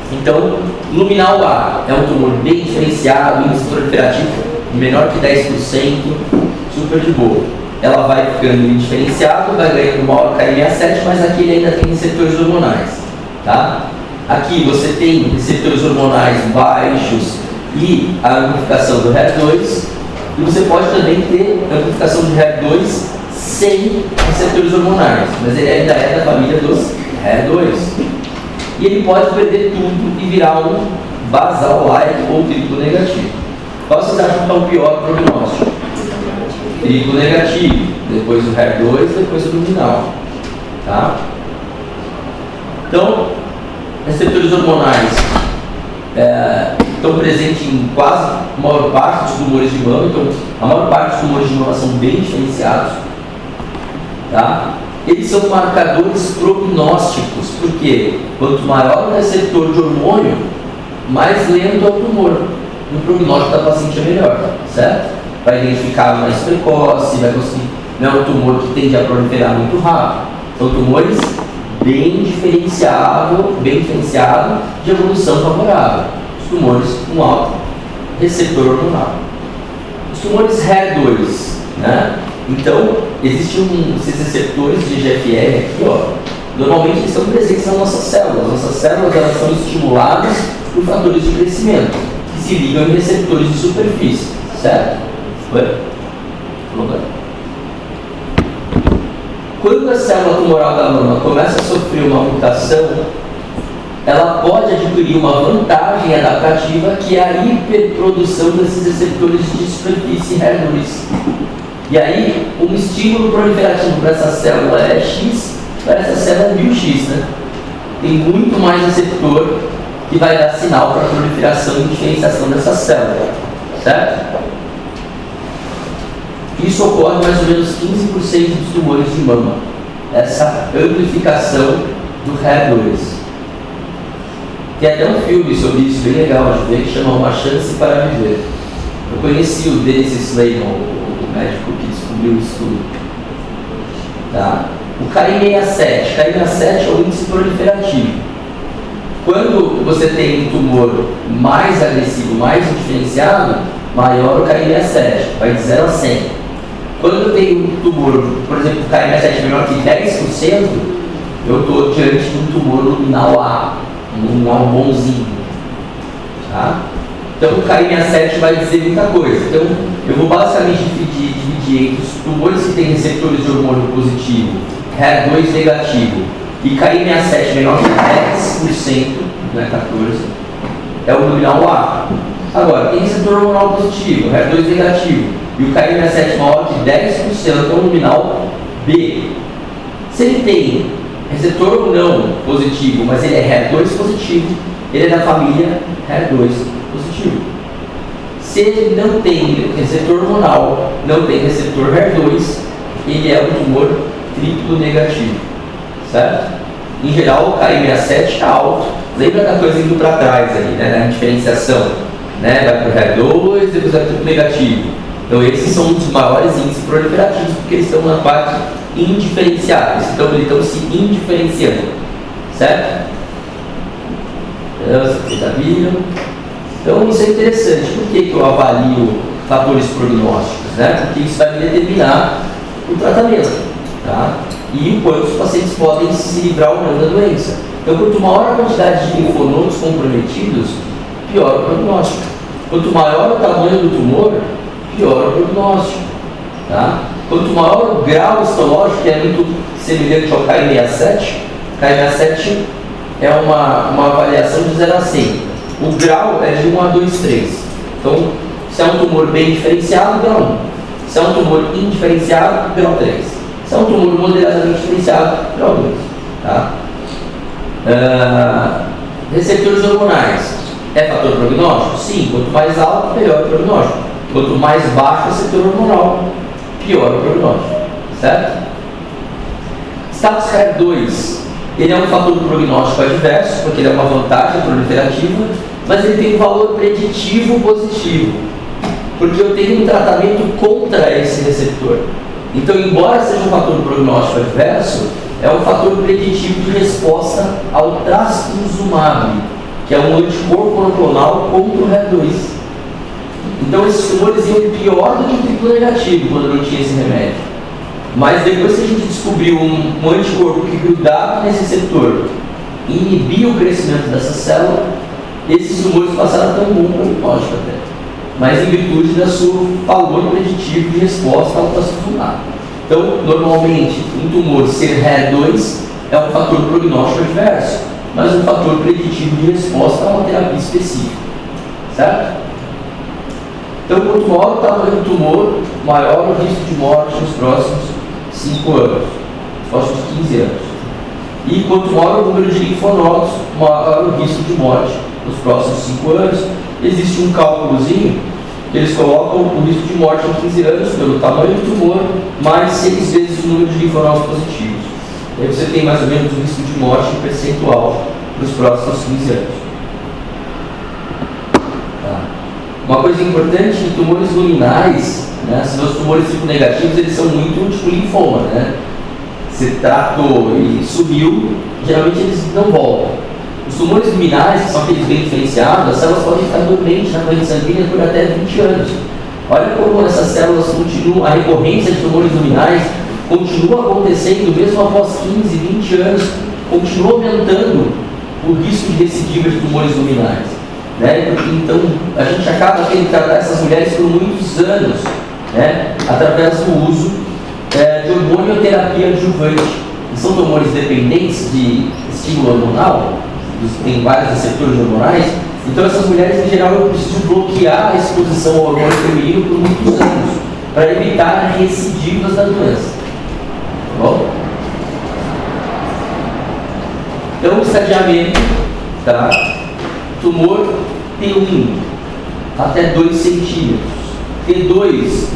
A: Então, luminal A é um tumor bem diferenciado, índice proliferativo menor que 10%, super de boa. Ela vai ficando indiferenciada, vai ganhando uma hora KM67, mas aqui ele ainda tem receptores hormonais, tá? Aqui você tem receptores hormonais baixos e a amplificação do HER2, e você pode também ter amplificação de HER2 sem receptores hormonais, mas ele ainda é da família dos HER2. E ele pode perder tudo e virar um basal-like ou triplo negativo. Qual vocês acham que é o pior prognóstico? Triplo negativo, depois o HER2, depois o luminal, tá? Então, receptores hormonais estão presentes em quase a maior parte dos tumores de mama. Então, a maior parte dos tumores de mama são bem diferenciados. Tá? Eles são marcadores prognósticos, porque quanto maior o receptor de hormônio, mais lento é o tumor. E o prognóstico da paciente é melhor, certo? Vai identificar mais precoce, vai conseguir. Não é um tumor que tende a proliferar muito rápido. São tumores bem diferenciados de evolução favorável. Os tumores com alto receptor hormonal. Os tumores HER2, né? Então, existem esses receptores de GFR aqui, ó. Normalmente eles estão presentes nas nossas células. Nossas células elas são estimuladas por fatores de crescimento, que se ligam em receptores de superfície, certo? Quando a célula tumoral da mama começa a sofrer uma mutação, ela pode adquirir uma vantagem adaptativa, que é a hiperprodução desses receptores de superfície HER2. E aí, um estímulo proliferativo para essa célula é X, para essa célula é 1000X, né? Tem muito mais receptor que vai dar sinal para a proliferação e diferenciação dessa célula, certo? Isso ocorre mais ou menos 15% dos tumores de mama, essa amplificação do HER2. Tem até um filme sobre isso, bem legal de ver, que chama Uma Chance para Viver. Eu conheci o Dennis Slayman, o médico que descobriu isso tudo. Tá? O KI67. KI67 é o índice proliferativo. Quando você tem um tumor mais agressivo, mais diferenciado, maior o KI67, vai de 0 a 100. Quando eu tenho um tumor, por exemplo, o KI67 menor que 10%, eu estou diante de um tumor luminal A, um luminal bonzinho. Tá? Então o KI67 vai dizer muita coisa. Então eu vou basicamente dividir entre os tumores que têm receptores de hormônio positivo, HER2 negativo, e KI67 menor que 10%, não é 14%, é o luminal A. Agora, tem receptor hormonal positivo, HER2 negativo, e o KI67 maior que 10% é o luminal B. Se ele tem receptor ou não positivo, mas ele é HER2 positivo, ele é da família HER2 positivo. Se ele não tem receptor hormonal, não tem receptor HER2, ele é um tumor triplo negativo, certo? Em geral, o KI67 é alto. Lembra da coisa indo para trás aí, né? Na diferenciação, né? Vai para o HER2, depois vai para o triplo negativo. Então esses são os maiores índices proliferativos, porque eles estão na parte indiferenciáveis. Então eles estão se indiferenciando, certo? Vocês já viram? Então isso é interessante. Por que eu avalio fatores prognósticos? Né? Porque isso vai me determinar o tratamento, tá? E o quanto os pacientes podem se livrar ou não da doença. Então quanto maior a quantidade de linfonodos comprometidos, pior o prognóstico. Quanto maior o tamanho do tumor, pior o prognóstico. Tá? Quanto maior o grau histológico, que é muito semelhante ao KI67, KI67 é uma avaliação de 0 a 100. O grau é de 1 a 2, 3. Então, se é um tumor bem diferenciado, grau 1. Se é um tumor indiferenciado, grau 3. Se é um tumor moderadamente diferenciado, grau 2. Tá? Receptores hormonais. É fator prognóstico? Sim. Quanto mais alto, melhor o prognóstico. Quanto mais baixo o receptor hormonal, pior o prognóstico. Certo? Status HER2. Ele é um fator prognóstico adverso, porque ele é uma vantagem proliferativa, mas ele tem um valor preditivo positivo, porque eu tenho um tratamento contra esse receptor. Então, embora seja um fator prognóstico adverso, é um fator preditivo de resposta ao trastuzumab, que é um anticorpo monoclonal contra o HER2. Então, esses tumores iam pior do que o triplo negativo quando não tinha esse remédio. Mas depois que a gente descobriu um anticorpo que grudava nesse receptor e inibia o crescimento dessa célula, esses tumores passaram a ter um bom prognóstico até, mas em virtude do seu valor preditivo de resposta ao trastuzumab. Então, normalmente, um tumor ser HER2 é um fator prognóstico adverso, mas um fator preditivo de resposta a uma terapia específica. Certo? Então, quanto maior o tamanho do tumor, maior o risco de morte nos próximos 5 anos, nos próximos 15 anos. E quanto maior o número de linfonodos, maior o risco de morte nos próximos 5 anos. Existe um cálculozinho que eles colocam o risco de morte em 15 anos pelo tamanho do tumor, mais 6 vezes o número de linfonodos positivos. E aí você tem mais ou menos o risco de morte em percentual nos próximos 15 anos. Tá. Uma coisa importante, em tumores luminais, né, se os tumores tipo negativos, eles são muito tipo linfoma, né? Você tratou e sumiu, geralmente eles não voltam. Os tumores luminais, que são aqueles bem diferenciados, as células podem ficar dormentes na corrente sanguínea por até 20 anos. Olha como essas células continuam, a recorrência de tumores luminais continua acontecendo mesmo após 15, 20 anos, continua aumentando o risco de recidiva de tumores luminais. Né? Então, a gente acaba tendo que tratar essas mulheres por muitos anos, né? Através do uso de hormonioterapia adjuvante. Que são tumores dependentes de estímulo hormonal, tem vários receptores hormonais. Então, essas mulheres, em geral, precisam bloquear a exposição ao hormônio feminino por muitos anos, para evitar recidivas da doença. Tá bom? Então, o estadiamento, tá? Tumor T1 até 2 centímetros, T2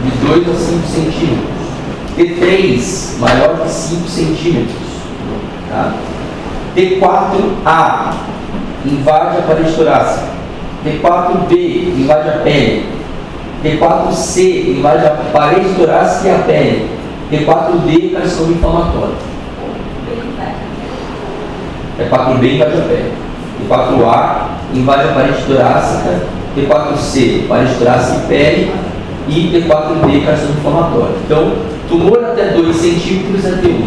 A: de 2 a 5 centímetros, T3 maior que 5 centímetros, tá? T4A invade a parede torácica, T4B invade a pele, T4C invade a parede torácica e a pele, T4D carcinoma inflamatório. T4B invade a pele, T4A invade a parede torácica, T4C parede torácica e pele, e T4D carcinoma inflamatório. Então, tumor até 2 centímetros é T1,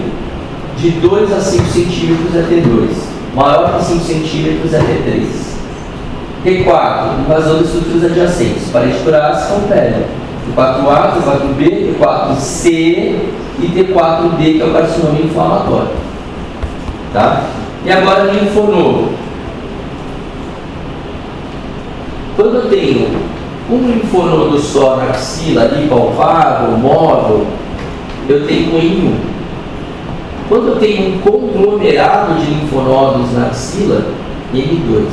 A: de 2 a 5 centímetros é T2, maior que 5 centímetros é T3. T4, invasão de estruturas adjacentes, parede torácica ou pele. T4A, T4B, T4C e T4D, que é o carcinoma inflamatório. Tá? E agora, linfonodo. Quando eu tenho um linfonodo só na axila, ali palpável, móvel, eu tenho um em 1. Quando eu tenho um conglomerado de linfonodos na axila, N2.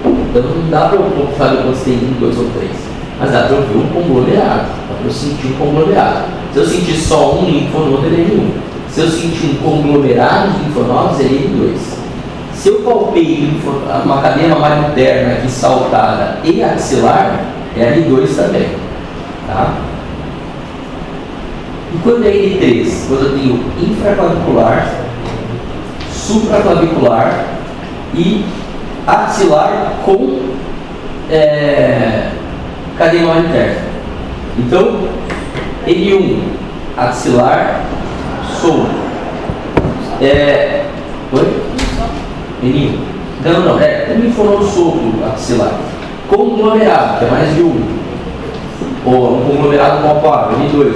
A: Então não dá para eu saber quando tem 1, 2 ou 3, mas dá para eu ver um conglomerado, dá para eu sentir um conglomerado. Se eu sentir só um linfonodo, ele é N1. Se eu sentir um conglomerado de linfonodos, ele é N2. Se eu palpei uma cadeia mamária interna aqui saltada e axilar, é N2 também. Tá? E quando é N3? Quando eu tenho infraclavicular, supraclavicular e axilar com cadeia mamária interna. Então, N1, axilar, solto. Oi? N1. Não, é linfonodo solto axilar. Conglomerado, que é mais de 1. Ou um conglomerado palpável, N2.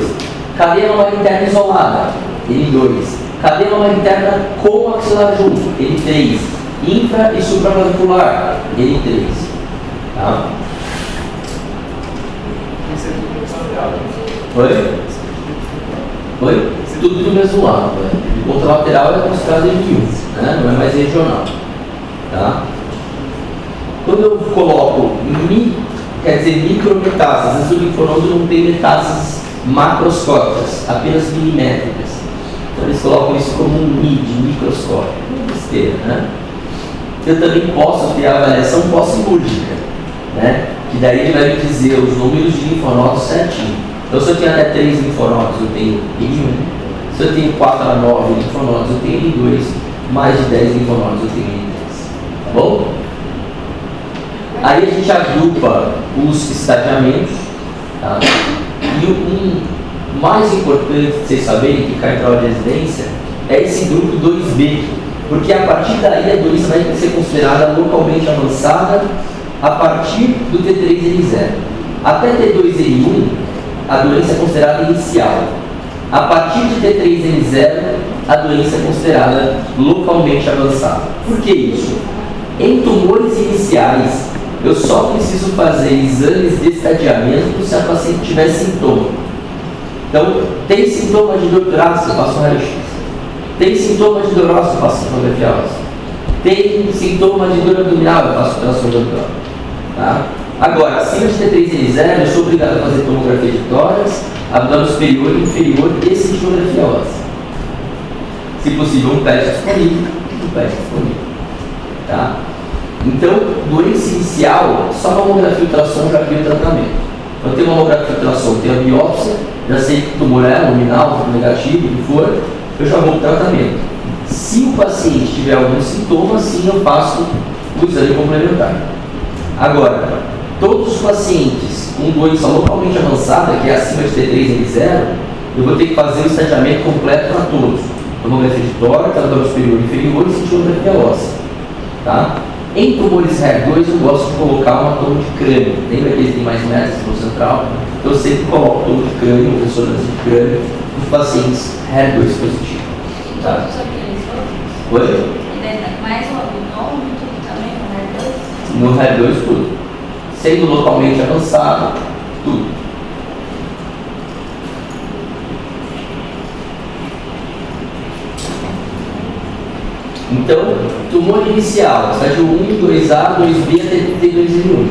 A: Cadeia mamária interna isolada, N2. Cadeia mamária interna com axilar junto, N3. Infra e supraclavicular, N3. Tá? Oi? Tudo do mesmo lado. Né? O contralateral é considerado N1, né? Não é mais regional. Tá? Quando eu coloco quer dizer micrometástases, às vezes o linfonodo não tem metástases macroscópicas, apenas milimétricas. Então eles colocam isso como um MID, microscópio. Besteira, né? Eu também posso ter a avaliação pós-cirúrgica, né? Que daí ele vai me dizer os números de linfonodos certinho. Então se eu tenho até 3 linfonodos, eu tenho N1. Se eu tenho 4 a 9 linfonodos, eu tenho N2. Mais de 10 linfonodos, eu tenho N3. Tá bom? Aí a gente agrupa os estadiamentos, tá? E o mais importante de vocês saberem que cai para a residência é esse grupo 2B, porque a partir daí a doença vai ser considerada localmente avançada a partir do T3N0. Até T2N1, a doença é considerada inicial. A partir de T3N0, a doença é considerada localmente avançada. Por que isso? Em tumores iniciais, eu só preciso fazer exames de estadiamento se a paciente tiver sintoma. Então, tem sintoma de dor torácica, eu faço um raio-x. Tem sintoma de dor óssea, eu faço sonografia óssea. Tem sintoma de dor abdominal, eu faço ultrassom abdominal. Tá? Agora, acima de T3N0, eu sou obrigado a fazer tomografia de tórax, abdômen superior e inferior e cintilografia óssea. Se possível, um PET disponível. Tá? Então, doença inicial, só mamografia e ultrassom já cria o tratamento. Quando tem mamografia e ultrassom, tem a biópsia, já sei que o tumor é luminal, negativo, o que for, eu já vou para o tratamento. Se o paciente tiver algum sintoma, sim, eu faço o exame complementar. Agora, todos os pacientes com doença localmente avançada, que é acima de T3N0, eu vou ter que fazer o estadiamento completo para todos. Tomografia de tórax, abdômen superior e inferior e cintilografia óssea. Tá? Em tumores HER2, eu gosto de colocar uma tomo de crânio. Lembra que eles têm mais metástase central? Então, eu sempre coloco tomo de crânio, ressonância de crânio, nos pacientes HER2 positivos. Tá? Oi?
E: Mais o abdômen, tudo também no HER2?
A: No HER2, tudo. Sendo localmente avançado, tudo. Então, tumor inicial, estágio 1, 2A, 2B até T2N1.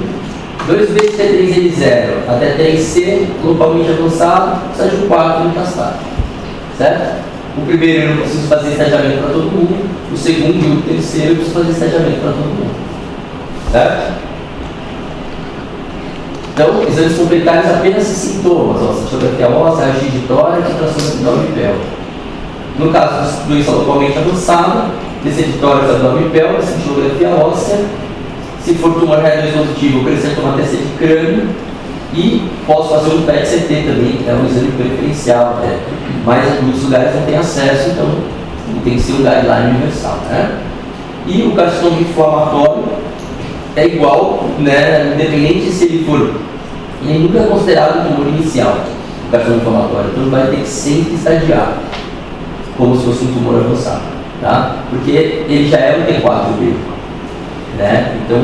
A: 2B de T3N0 até 3C, localmente avançado, estágio 4, metastático. Certo? O primeiro eu não preciso fazer estadiamento para todo mundo, o segundo e o terceiro eu preciso fazer estadiamento para todo mundo. Certo? Então, exames complementares apenas sintomas, cintilografia óssea, raio-x de tórax e ultrassom abdominal e pélvico. No caso de doença localmente avançada, TC de tórax, abdômen e pélvico, cintilografia óssea. Se for tumor HER2 positivo, eu preciso tomar TC de crânio e posso fazer um PET-CT também, que é um exame preferencial, né? Mas em muitos lugares não tem acesso, então tem que ser um guideline universal. Né? E o carcinoma inflamatório é igual, né? Independente se ele for, ele nunca é considerado tumor inicial, o carcinoma inflamatório, então vai ter que sempre estadiar, como se fosse um tumor avançado, tá? Porque ele já é um T4B, né? Então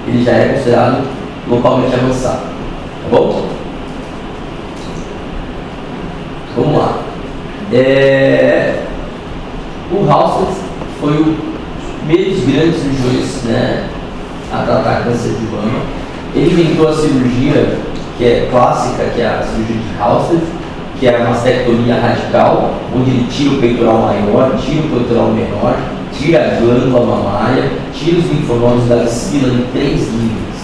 A: ele já é considerado localmente avançado, tá bom? Vamos lá. O Halsted foi o primeiro dos grandes cirurgiões, né, a tratar câncer de mama. Ele inventou a cirurgia que é clássica, que é a cirurgia de Halsted, que é a mastectomia radical, onde ele tira o peitoral maior, tira o peitoral menor, tira a glândula mamária, tira os linfonodos da axila em 3 níveis.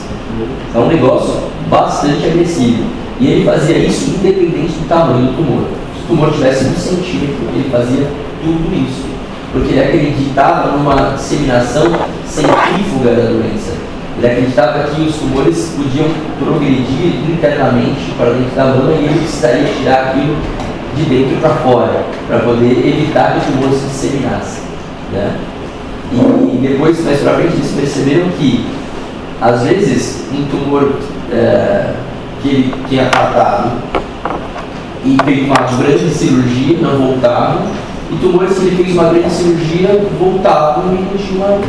A: É um negócio bastante agressivo. E ele fazia isso independente do tamanho do tumor. Se o tumor tivesse 1 centímetro, ele fazia tudo isso. Porque ele acreditava numa disseminação centrífuga da doença. Ele acreditava que os tumores podiam progredir internamente para dentro da mama e ele precisaria tirar aquilo de dentro para fora, para poder evitar que o tumor se disseminasse. Né? E depois, mais para frente, eles perceberam que, às vezes, um tumor que ele tinha tratado e feito uma grande cirurgia, não voltava, e tumores que ele fez uma grande cirurgia voltavam e não tinha uma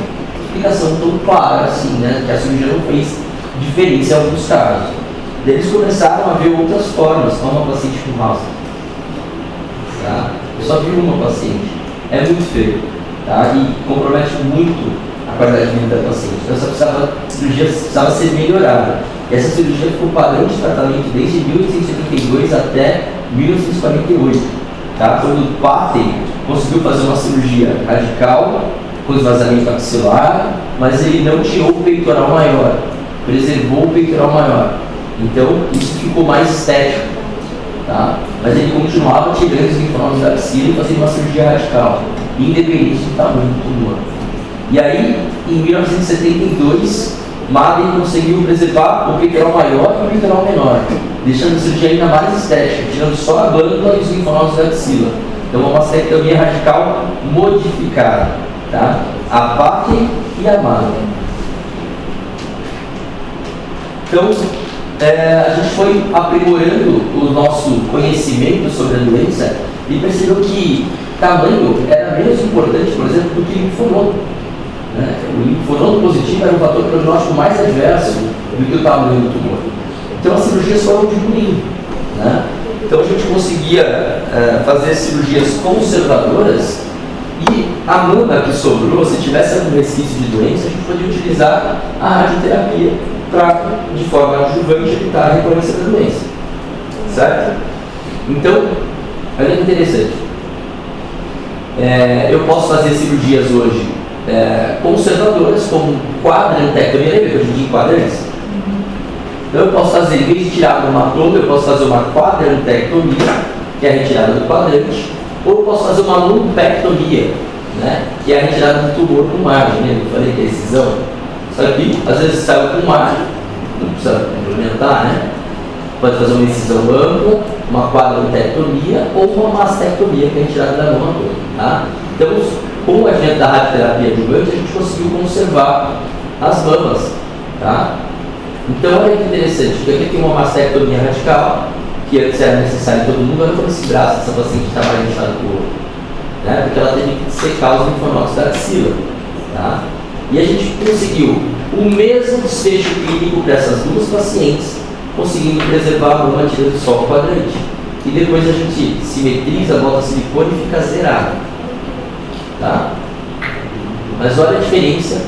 A: explicação tão clara assim, né? Que a cirurgia não fez diferença em alguns casos. Daí eles começaram a ver outras formas, como uma paciente com Halsted. Tá? Eu só vi uma paciente, é muito feio, tá? E compromete muito a qualidade de vida da paciente. Então essa cirurgia precisava ser melhorada. E essa cirurgia ficou padrão de tratamento desde 1872 até 1948. Tá? Quando o Patten conseguiu fazer uma cirurgia radical, com esvaziamento axilar, mas ele não tirou o peitoral maior, preservou o peitoral maior. Então, isso ficou mais estético. Tá? Mas ele continuava tirando os linfonodos da axila e fazendo uma cirurgia radical, independente do tamanho do tumor. E aí, em 1972, Madden conseguiu preservar o peitoral maior e o peitoral menor, deixando a cirurgia ainda mais estética, tirando só a glândula e os linfonodos da axila. Então, uma mastectomia radical modificada. Tá? A Patten e a Madden. Então, a gente foi aprimorando o nosso conhecimento sobre a doença e percebeu que tamanho era menos importante, por exemplo, do que linfonodo. Né? O linfonodo positivo era um fator prognóstico mais adverso do que o tamanho do tumor. Então, as cirurgias foram diminuindo. Né? Então, a gente conseguia fazer cirurgias conservadoras E a mama que sobrou, se tivesse algum resquício de doença, a gente podia utilizar a radioterapia para, de forma adjuvante, evitar a recorrência da doença. Certo? Então, olha que interessante. Eu posso fazer cirurgias hoje conservadoras, como quadrantectomia, lembra que eu digo quadrantes? Então eu posso fazer, em vez de tirar a mama toda, eu posso fazer uma quadrantectomia, que é a retirada do quadrante, ou eu posso fazer uma lumpectomia, né, que é a retirada do tumor com margem, né? Eu falei que é excisão. Só que às vezes saiu com margem, não precisa complementar, né? Pode fazer uma incisão ampla, uma quadrantectomia ou uma mastectomia, que é a retirada da mama toda. Tá? Então, com o advento da radioterapia adjuvante, a gente conseguiu conservar as mamas. Tá? Então, olha que interessante, porque aqui tem uma mastectomia radical, que antes era necessário em todo mundo, agora foi esse braço, essa paciente está mais inchada por outro, né? Porque ela teve que secar os linfonodos da axila. Tá? E a gente conseguiu o mesmo desfecho clínico para essas duas pacientes, conseguindo preservar a mama tirando só o quadrante. E depois a gente simetriza, bota silicone e fica zerado. Tá? Mas olha a diferença,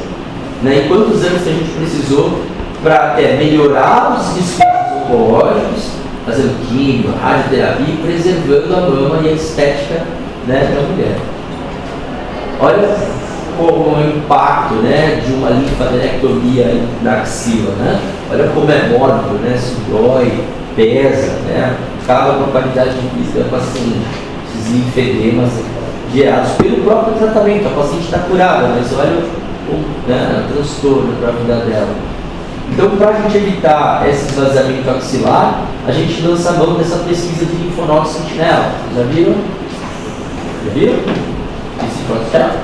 A: né? Em quantos anos que a gente precisou para até melhorar os desfechos oncológicos, fazendo quimio, radioterapia e preservando a mama e a estética, né, da mulher. Olha o impacto, né, de uma linfadenectomia na axila, né? Olha como é mórbido, né? Se dói, pesa, né? Acaba com a qualidade de vida do paciente. Esses linfedemas gerados pelo próprio tratamento. A paciente está curada, mas olha o transtorno para a vida dela. Então, para a gente evitar esse esvaziamento axilar, a gente lança a mão dessa pesquisa de linfonodo sentinela. Já viram? Já viram? Esse sentinela?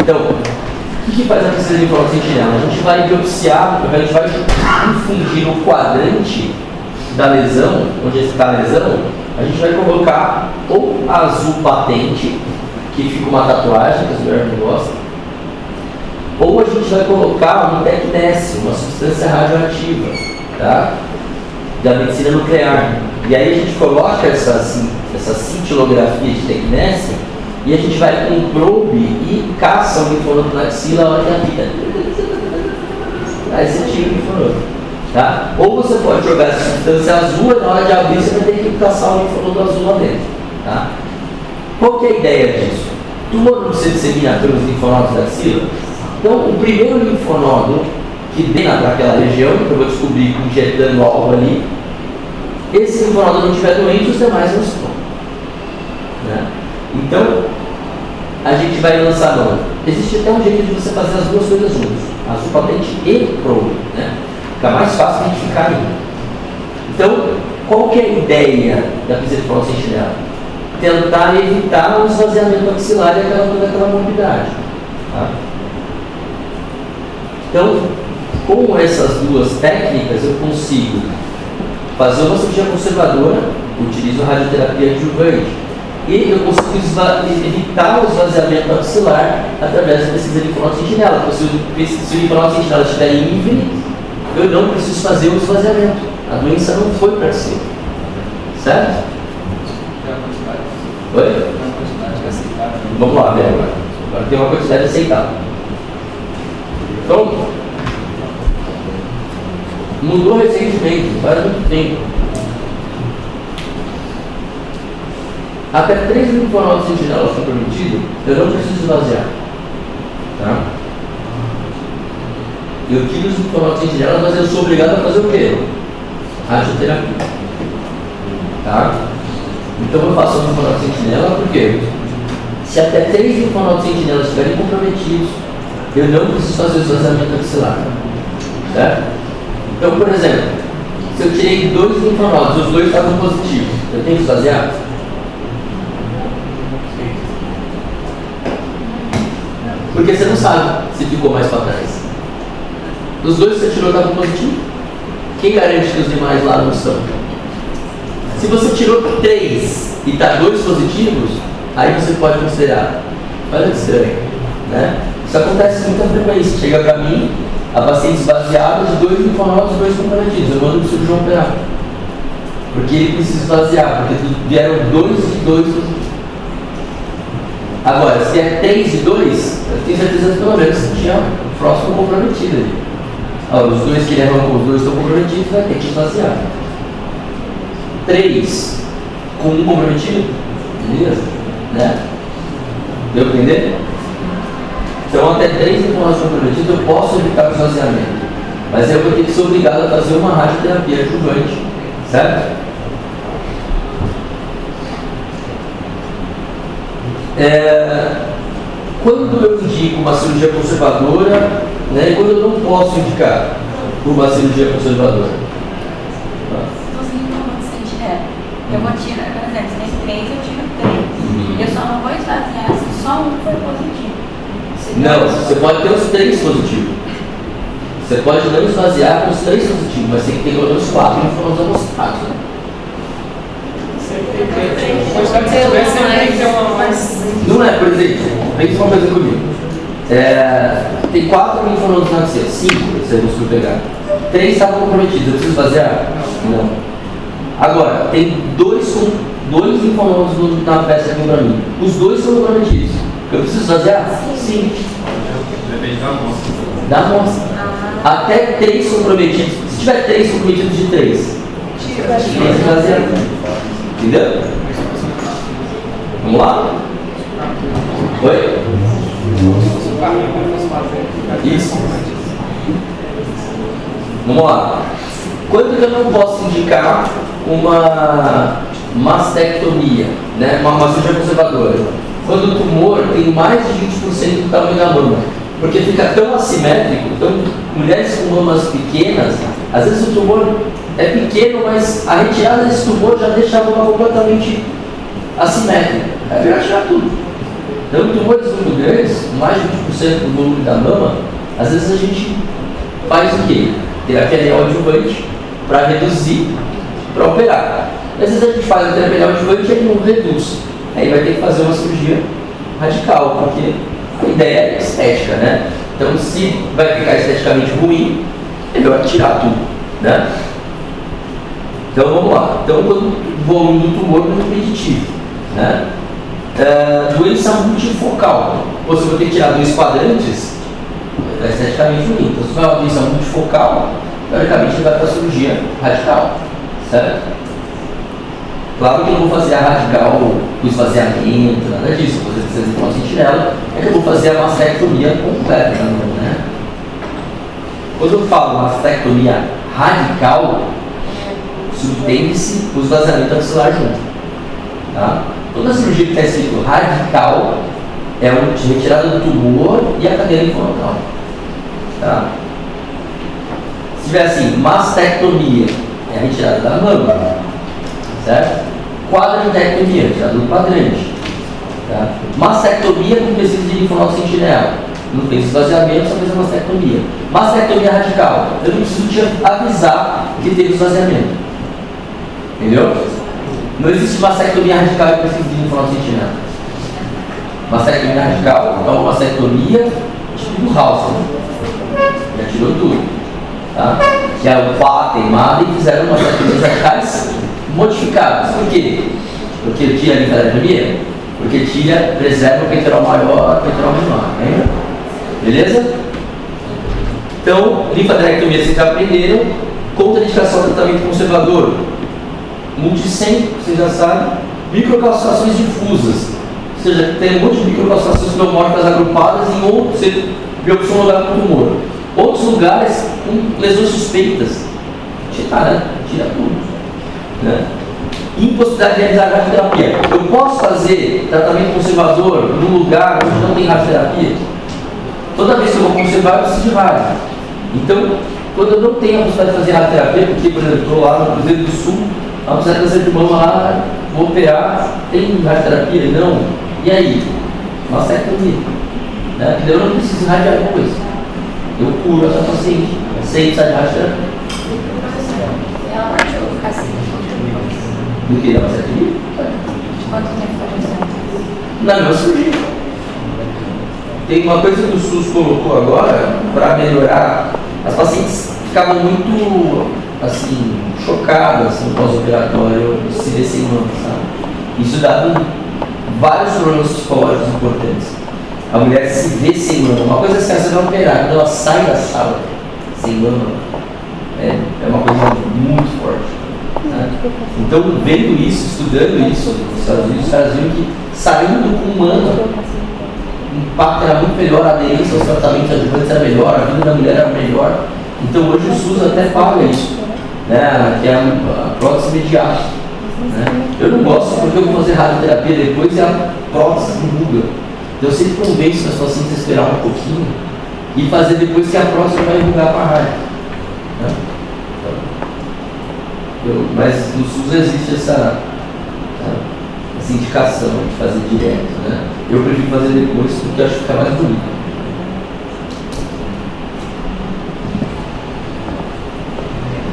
A: Então, o que faz a pesquisa de linfonodo sentinela? A gente vai biopsiar, a gente vai infundir o quadrante da lesão, onde está a lesão, a gente vai colocar ou azul patente, que fica uma tatuagem, que as mulheres não gostam, ou a gente vai colocar um tecnesse, uma substância radioativa, tá? Da medicina nuclear. E aí a gente coloca essa cintilografia de tecnesse e a gente vai com um probe e caça o linfonodo na axila a hora da vida. Aí você tira o linfonodo. Tá? Ou você pode jogar essa substância azul e na hora de abrir você vai ter que caçar o linfonodo azul lá dentro. Tá? Qual que é a ideia disso? O tumor não se dissemina pelos linfonodos da axila. Então, o primeiro linfonodo que vem naquela região, que eu vou descobrir injetando algo ali, esse linfonodo não estiver doente, os demais não estão. Né? Então, a gente vai lançar a mão. Existe até um jeito de você fazer as duas coisas juntas, azul patente e probe, né? Fica mais fácil identificar ainda. Então, qual que é a ideia da pesquisa de linfonodo sentinela? Tentar evitar o esvaziamento axilar e toda aquela morbidade. Tá? Então, com essas duas técnicas, eu consigo fazer uma cirurgia conservadora, utilizo a radioterapia adjuvante, e eu consigo evitar o esvaziamento axilar através da pesquisa de linfonodo sentinela. Porque se o linfonodo sentinela estiver livre, eu não preciso fazer o esvaziamento. A doença não foi para cima. Certo? Oi? Vamos lá, ver agora. Agora tem uma quantidade aceitável. Então, mudou recentemente, faz muito tempo. Até 3 linfonodos sentinelas são permitidos, eu não preciso esvaziar. Tá? Eu tiro os linfonodos sentinelas, mas eu sou obrigado a fazer o quê? Radioterapia. Tá? Então eu faço o linfonodo sentinela porque se até 3 linfonodos sentinelas estiverem comprometidos, eu não preciso fazer o esvaziamento axilar. Certo? Então, por exemplo, se eu tirei 2 linfonodos, os 2 estavam positivos, eu tenho que esvaziar? Porque você não sabe se ficou mais para trás. Os 2 que você tirou estavam positivos. Quem garante que os demais lá não estão? Se você tirou 3 e está 2 positivos, aí você pode considerar. Olha que estranho, né? Isso acontece com muita frequência. Chega para mim, a paciente esvaziada de 2 linfonodos, 2 comprometidos. Eu mando o cirurgião operar. Porque ele precisa esvaziar, porque vieram 2 de 2. Agora, se é 3 e 2, eu tenho certeza que pelo menos tinha o próximo comprometido ali. Os dois que levam com os dois estão comprometidos, vai ter que esvaziar. 3 com um comprometido, beleza? Né? Deu para entender? Então, até 3 informações comprometidas eu posso evitar o esvaziamento. Mas eu vou ter que ser obrigado a fazer uma radioterapia adjuvante, certo? Quando eu indico uma cirurgia conservadora, né, e quando eu não posso indicar uma cirurgia conservadora?
E: Os linfonodos sentinela. Eu vou tirar, por exemplo, se tem 3, eu tiro 3. Eu só não vou esvaziar se só um for positivo.
A: Não, você pode ter os 3 positivos. Você pode não esvaziar com os 3 positivos, mas tem que ter pelo menos 4 linfonodos amostrados. Né? Não é, por exemplo, pense uma coisa comigo. Tem 4 linfonodos na axila, 5 você conseguiu pegar. 3 estavam comprometidos, eu preciso esvaziar? Não. Agora, tem 2 linfonodos na peça aqui para mim. Os 2 são comprometidos. Eu preciso esvaziar? Sim.
H: Depende da amostra.
A: Da amostra. Até 3 comprometidos. Se tiver 3 comprometidos de 3, esvaziar. Entendeu? Vamos lá? Oi? Isso. Vamos lá. Quando eu não posso indicar uma mastectomia, né? Uma cirurgia conservadora? Quando o tumor tem mais de 20% do tamanho da mama. Porque fica tão assimétrico, então mulheres com mamas pequenas, às vezes o tumor é pequeno, mas a retirada desse tumor já deixa a mama completamente assimétrica. Aí vai tirar tudo. Então, tumores muito grandes, mais de 20% do volume da mama, às vezes a gente faz o quê? Terapia neoadjuvante para reduzir, para operar. Às vezes a gente faz a terapia neoadjuvante e ele não reduz. Aí vai ter que fazer uma cirurgia radical, porque a ideia é estética, né? Então, se vai ficar esteticamente ruim, é melhor tirar tudo, né? Então, vamos lá. Então, quando o volume do tumor é repetitivo, né? Doença multifocal. Ou se eu vou ter que tirar 2 quadrantes, vai ficar esteticamente ruim. Então, se for uma doença multifocal, teoricamente ele vai para a cirurgia radical, certo? Claro que eu não vou fazer a radical com esvaziamento, nada disso. Vou fazer essa informação sentinela, é que eu vou fazer a mastectomia completa, né? Quando eu falo mastectomia radical, subtende-se o esvaziamento axilar junto. Tá? Toda cirurgia que está escrito radical é uma retirada do tumor e a cadeia linfonodal. Tá? Se tiver assim, mastectomia é a retirada da mama, certo? Quadrantectomia, retirada do quadrante. Tá? Mastectomia com pesquisa de linfonodo sentinela. Não fez esvaziamento, só fez a mastectomia. Mastectomia radical, eu não preciso te avisar que teve esvaziamento. Entendeu? Não existe mastectomia radical e pesquisa de linfonodo sentinela. Mastectomia radical é uma mastectomia tipo do Halston. Já tirou tudo. Tá? Que é o pá, teimada e fizeram mastectomias radicais modificadas. Por quê? Porque tira a linfadenectomia? Porque tira, preserva o peitoral maior, o peitoral menor. Lembra? Beleza? Então, linfadenectomia vocês já aprenderam. Contraindicação do tratamento conservador. Multicêntrico, vocês já sabem. Microcalcificações difusas. Ou seja, tem um monte de microcalcificações pneumórficas agrupadas em outros, você vê o seu lugar com tumor. Outros lugares com lesões suspeitas. Tirar, né? Tira tudo. Né? Impossibilidade de realizar radioterapia. Eu posso fazer tratamento conservador num lugar onde não tem radioterapia? Toda vez que eu vou conservar, eu preciso de rádio. Então, quando eu não tenho a possibilidade de fazer radioterapia, porque, por exemplo, estou lá no Cruzeiro do Sul, a possibilidade de fazer de mama lá, vou operar, tem radioterapia? Não. E aí? Mastectomia. Né? Eu não preciso radiar depois. Eu curo essa paciente, sem precisar de radioterapia.
E: Ela pode colocar assim.
A: Do que? Da mastectomia?
E: Quanto tempo pode ser?
A: Na mesma cirurgia. Tem uma coisa que o SUS colocou agora para melhorar. As pacientes ficavam muito assim, chocadas assim, pós-operatório, se descendo, sabe? Isso dava vários problemas psicológicos importantes. A mulher se vê sem mama. Uma coisa é se ela vai operar, quando ela sai da sala sem mama, é uma coisa muito forte. Né? Então, vendo isso, estudando isso nos Estados Unidos, os caras viram que saindo com mama, o impacto era muito melhor, a aderência aos tratamentos adjuvantes era melhor, a vida da mulher era melhor. Então, hoje o SUS até paga isso, né? Que é a prótese imediata. Né? Eu não gosto porque eu vou fazer radioterapia depois e a prótese enruga. Então, eu sempre convenço as pacientes a esperar um pouquinho e fazer depois que a prótese vai enrugar para a rádio. Né? Mas no SUS existe essa indicação de fazer direto, né? Eu prefiro fazer depois porque acho que fica mais bonito.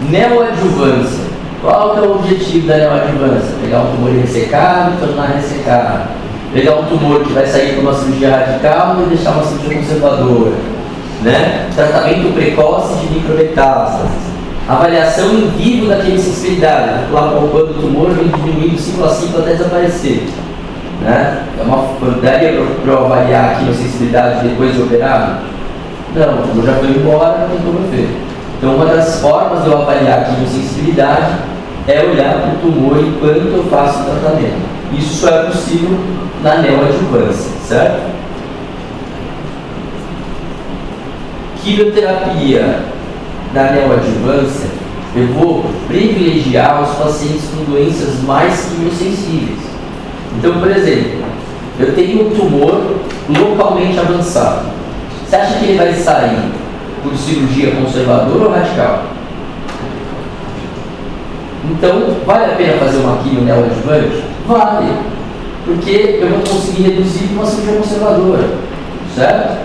A: Neoadjuvância. Qual que é o objetivo da neoadjuvância? Pegar um tumor ressecado e tornar ressecado. Pegar um tumor que vai sair para uma cirurgia radical e deixar uma cirurgia conservadora. Né? Tratamento precoce de micrometástases. Avaliação em vivo da quimiosensibilidade, lá palpando o tumor, vem diminuindo ciclo a ciclo até desaparecer. Né? Daria para eu avaliar a quimiosensibilidade depois de operado? Não, o tumor já foi embora, não tem como ver. Então, uma das formas de eu avaliar a quimiosensibilidade é olhar para o tumor enquanto eu faço o tratamento. Isso só é possível na neoadjuvância, certo? Quimioterapia na neoadjuvância, eu vou privilegiar os pacientes com doenças mais quimiosensíveis. Então, por exemplo, eu tenho um tumor localmente avançado. Você acha que ele vai sair por cirurgia conservadora ou radical? Então, vale a pena fazer uma quimio neoadjuvante? Vale, porque eu vou conseguir reduzir para uma cirurgia conservadora, certo?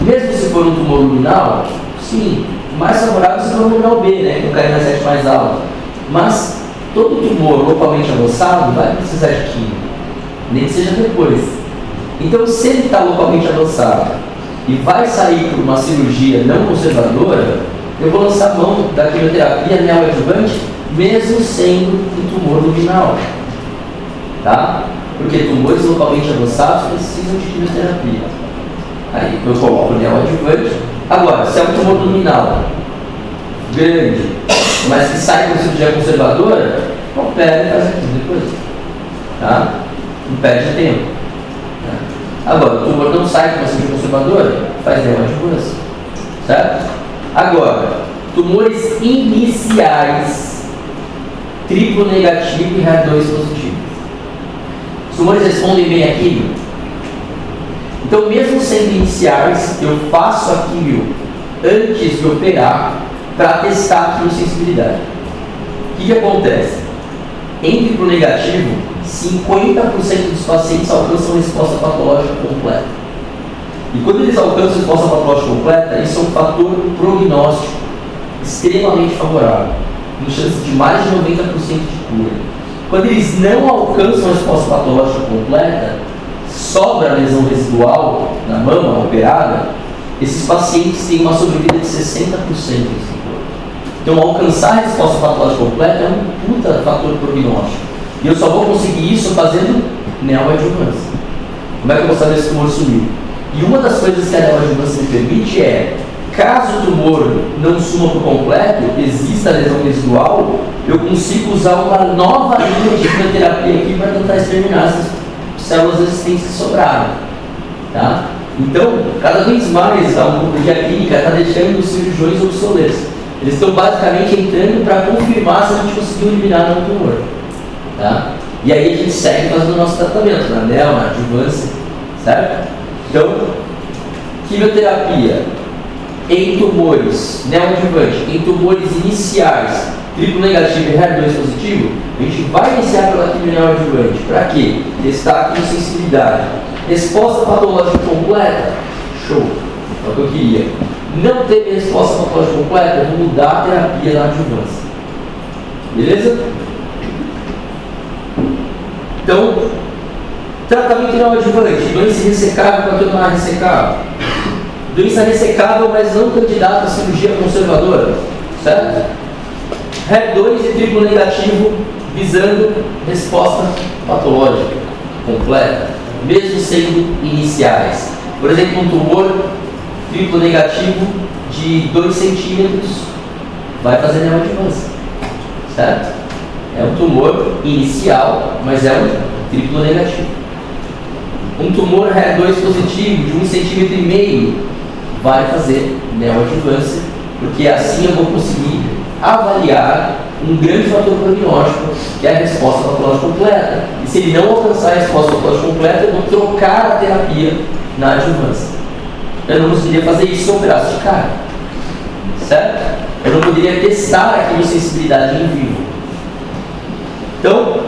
A: Mesmo se for um tumor luminal, sim, mais favorável se for um luminal B, né, com carina 7 mais alta. Mas todo tumor localmente avançado vai precisar de quimio, nem que seja depois. Então, se ele está localmente avançado e vai sair por uma cirurgia não conservadora, eu vou lançar mão da quimioterapia neoadjuvante, mesmo sendo um tumor luminal. Tá? Porque tumores localmente avançados precisam de quimioterapia. Aí eu coloco o neoadjuvante. Agora, se é um tumor luminal grande, mas que sai por cirurgia conservadora, opera e faz aquilo depois. Tá? Não perde tempo. Tá? Agora, o tumor não sai com uma cirurgia conservadora, faz neoadjuvância. Certo? Agora, tumores iniciais, triplo negativo e HER2 positivo. Os tumores respondem bem à quimio? Então, mesmo sendo iniciais, eu faço a quimio antes de operar para testar a quimiosensibilidade. O que acontece? Em triplo negativo, 50% dos pacientes alcançam resposta patológica completa. E quando eles alcançam resposta patológica completa, isso é um fator prognóstico extremamente favorável, com chance de mais de 90% de cura. Quando eles não alcançam a resposta patológica completa, sobra a lesão residual na mama operada, esses pacientes têm uma sobrevida de 60%. Então, alcançar a resposta patológica completa é um puta fator prognóstico. E eu só vou conseguir isso fazendo neoadjuvância. Como é que eu vou saber se o tumor sumiu? E uma das coisas que a neoadjuvância me permite é, caso o tumor não suma por completo, exista lesão residual, eu consigo usar uma nova linha de quimioterapia aqui para tentar exterminar essas células existentes que sobraram. Tá? Então, cada vez mais a oncologia clínica está deixando os cirurgiões obsoletos. Eles estão basicamente entrando para confirmar se a gente conseguiu eliminar o tumor. Tá? E aí a gente segue fazendo o nosso tratamento, na neo, na adjuvância, certo? Então, quimioterapia em tumores neoadjuvante, em tumores iniciais, triplo negativo e HER2 positivo, a gente vai iniciar pela quimio neoadjuvante. Para quê? Testar a quimiosensibilidade. Resposta patológica completa? Show! É o que eu queria. Não teve resposta patológica completa? Eu vou mudar a terapia na adjuvância. Beleza? Então, tratamento neoadjuvante, doença ressecável para tornar ressecável. Doença ressecável, mas não candidata à cirurgia conservadora, certo? HER2 e triplo negativo visando resposta patológica. completa, mesmo sendo iniciais. Por exemplo, um tumor triplo negativo de 2 centímetros vai fazer neoadjuvância, certo? É um tumor inicial, mas é um triplo negativo. Um tumor HER2 positivo de 1,5 cm vai fazer neoadjuvância, porque assim eu vou conseguir avaliar um grande fator prognóstico, que é a resposta patológica completa. E se ele não alcançar a resposta patológica completa, eu vou trocar a terapia na adjuvância. Eu não conseguiria fazer isso com um pedaço de carne, certo? Eu não poderia testar a quimiosensibilidade em vivo. Então,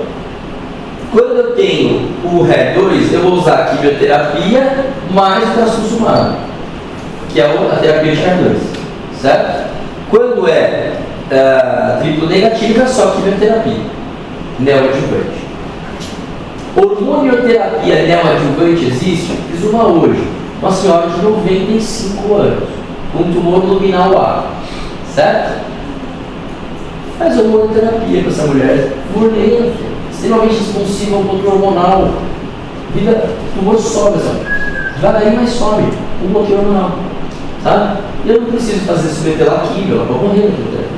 A: quando eu tenho o HER2, eu vou usar a quimioterapia mais o trastuzumab, que é a terapia de HER2, certo? Quando é triplo negativo, é só quimioterapia neoadjuvante. Hormonioterapia neoadjuvante existe? Fiz uma hoje. Uma senhora de 95 anos, com tumor luminal A, certo? Faz hormonioterapia com essa mulher, murlenta, extremamente responsiva ao controle hormonal. Tumor sobe, sabe? Devagarinho, mas sobe. Um bloqueio hormonal, sabe? Eu não preciso submeter ela a quimio, ela pode morrer na quimioterapia,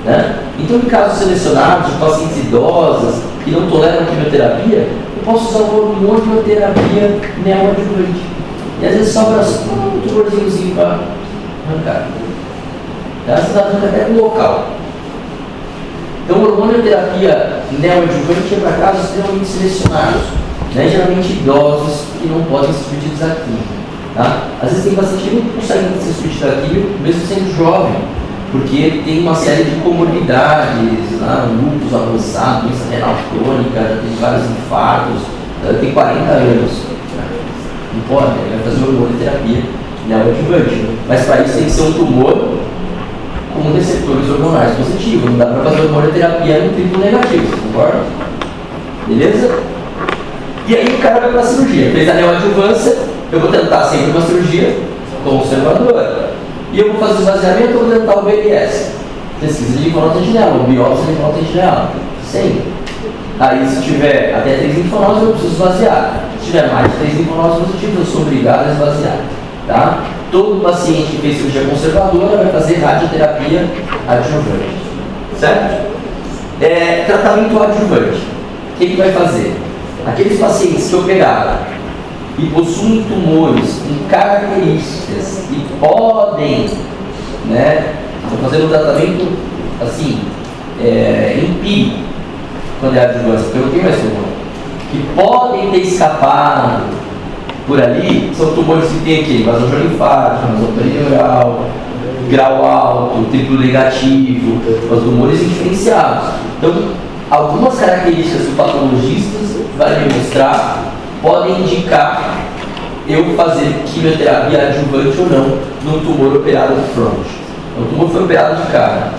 A: né? Então, em casos selecionados de pacientes idosas que não toleram quimioterapia, eu posso usar uma hormonioterapia neoadjuvante. E às vezes sobra um tumorzinhozinho para arrancar. Você arranca até no local. Então, hormonioterapia neoadjuvante é para casos extremamente selecionados, né? Geralmente idosos que não podem ser submetidos à quimio. Tá? Às vezes tem paciente que não consegue ser submetido à quimio, mesmo sendo jovem, porque tem uma série de comorbidades, lúpus avançado, doença renal crônica, tem vários infartos, tem 40 anos. Não pode, ele vai fazer hormonioterapia neoadjuvante. Mas para isso tem que ser um tumor com receptores hormonais positivos. Não dá para fazer hormonioterapia no triplo negativo, concorda? Beleza? E aí o cara vai para a cirurgia. Fez a neoadjuvância, eu vou tentar sempre uma cirurgia conservadora. E eu vou fazer o esvaziamento, eu vou tentar o BLS. Pesquisa de linfonodo antigeral, biópsia de linfonodo antigeral. Sempre. Aí, se tiver até 3 linfonodos, eu preciso esvaziar. Se tiver mais de 3 linfonodos positivos, eu sou obrigado a esvaziar. Tá? Todo paciente que fez cirurgia conservadora vai fazer radioterapia adjuvante. Certo? Tratamento adjuvante. O que vai fazer? Aqueles pacientes que operaram e possuem tumores com características e podem, né, fazer um tratamento assim, empírico, quando é adjuvância, porque não tem mais tumor, que podem ter escapado por ali, são tumores que tem aqui, invasão linfática, invasão peritoneal, grau alto, triplo negativo, os tumores indiferenciados. Então, algumas características que os patologistas vão me mostrar podem indicar eu fazer quimioterapia adjuvante ou não num tumor operado de front. O tumor foi operado de cara.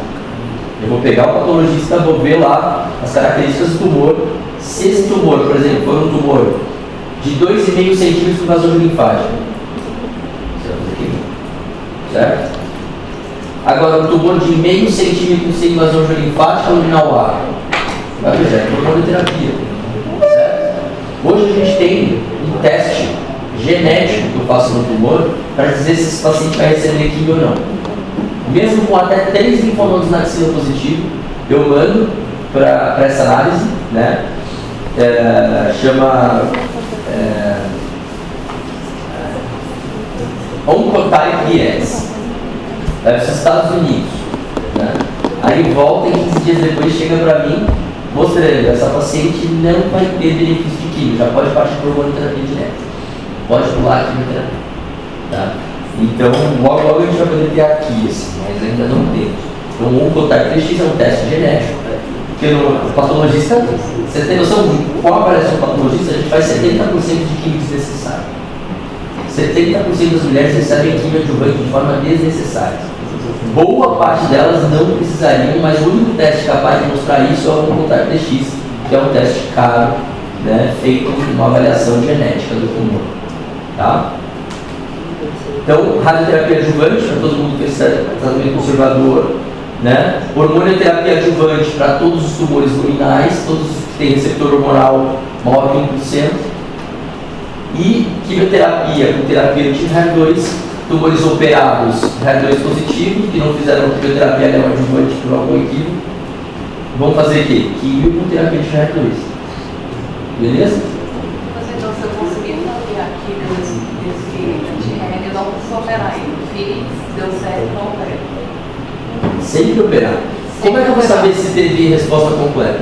A: Eu vou pegar o patologista, vou ver lá as características do tumor. Se esse tumor, por exemplo, for um tumor de 2,5 centímetros de invasão linfática, certo? Agora, um tumor de 0,5 centímetro sem invasão linfática luminal A, vai ver, é hormonioterapia, certo? Hoje a gente tem um teste genético que eu faço no tumor para dizer se esse paciente vai receber quimio ou não. Mesmo com até 3 linfonodos na axila positivo, eu mando para essa análise, né? Chama Oncotype DX, dos Estados Unidos, né? Aí volta e 15 dias depois chega para mim mostrando essa paciente não vai ter benefício de quimio, já pode partir por hormonioterapia direta, pode pular a quimioterapia, tá? Então, logo a gente vai poder ter aqui, assim, mas ainda não temos. Então, o Oncotype DX é um teste genético, porque o patologista, você tem noção de qual avaliação do patologista, a gente faz 70% de químio desnecessário. 70% das mulheres recebem químio adjuvante de forma desnecessária. Boa parte delas não precisariam, mas o único teste capaz de mostrar isso é o Oncotype DX, que é um teste caro, né, feito uma avaliação genética do tumor. Tá? Então, radioterapia adjuvante, para todo mundo que fez tratamento conservador, né? Hormonioterapia adjuvante para todos os tumores luminais, todos que têm receptor hormonal maior que 1%. E quimioterapia com terapia anti-HER2, tumores operados HER2 positivos, que não fizeram quimioterapia neoadjuvante por algum equívoco, vão fazer o quê? Quimio com terapia de HER2. Beleza?
B: Então, se eu conseguir fazer aqui desse anti-REG, eu não preciso operar ele. Fiz, deu certo, não opero.
A: Sempre operar. Como é que eu vou saber se teve resposta completa?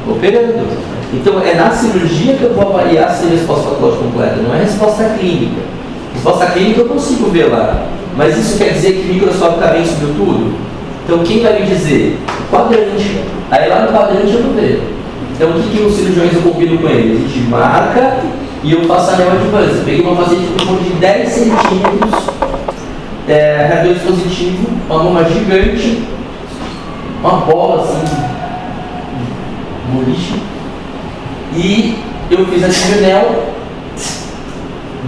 A: Operando. Então é na cirurgia que eu vou avaliar se tem resposta patológica completa, não é resposta clínica. Resposta clínica eu consigo ver lá, mas isso quer dizer que microscopicamente subiu tudo? Então quem vai me dizer? O quadrante. Aí lá no quadrante eu vou ver. Então o que os cirurgiões eu combino com eles? A gente marca e eu faço a neoadjuvância. Eu peguei uma paciente com um de 10 centímetros, HER2 positivo, uma mama gigante, uma bola assim, boliche, e eu fiz a timonel,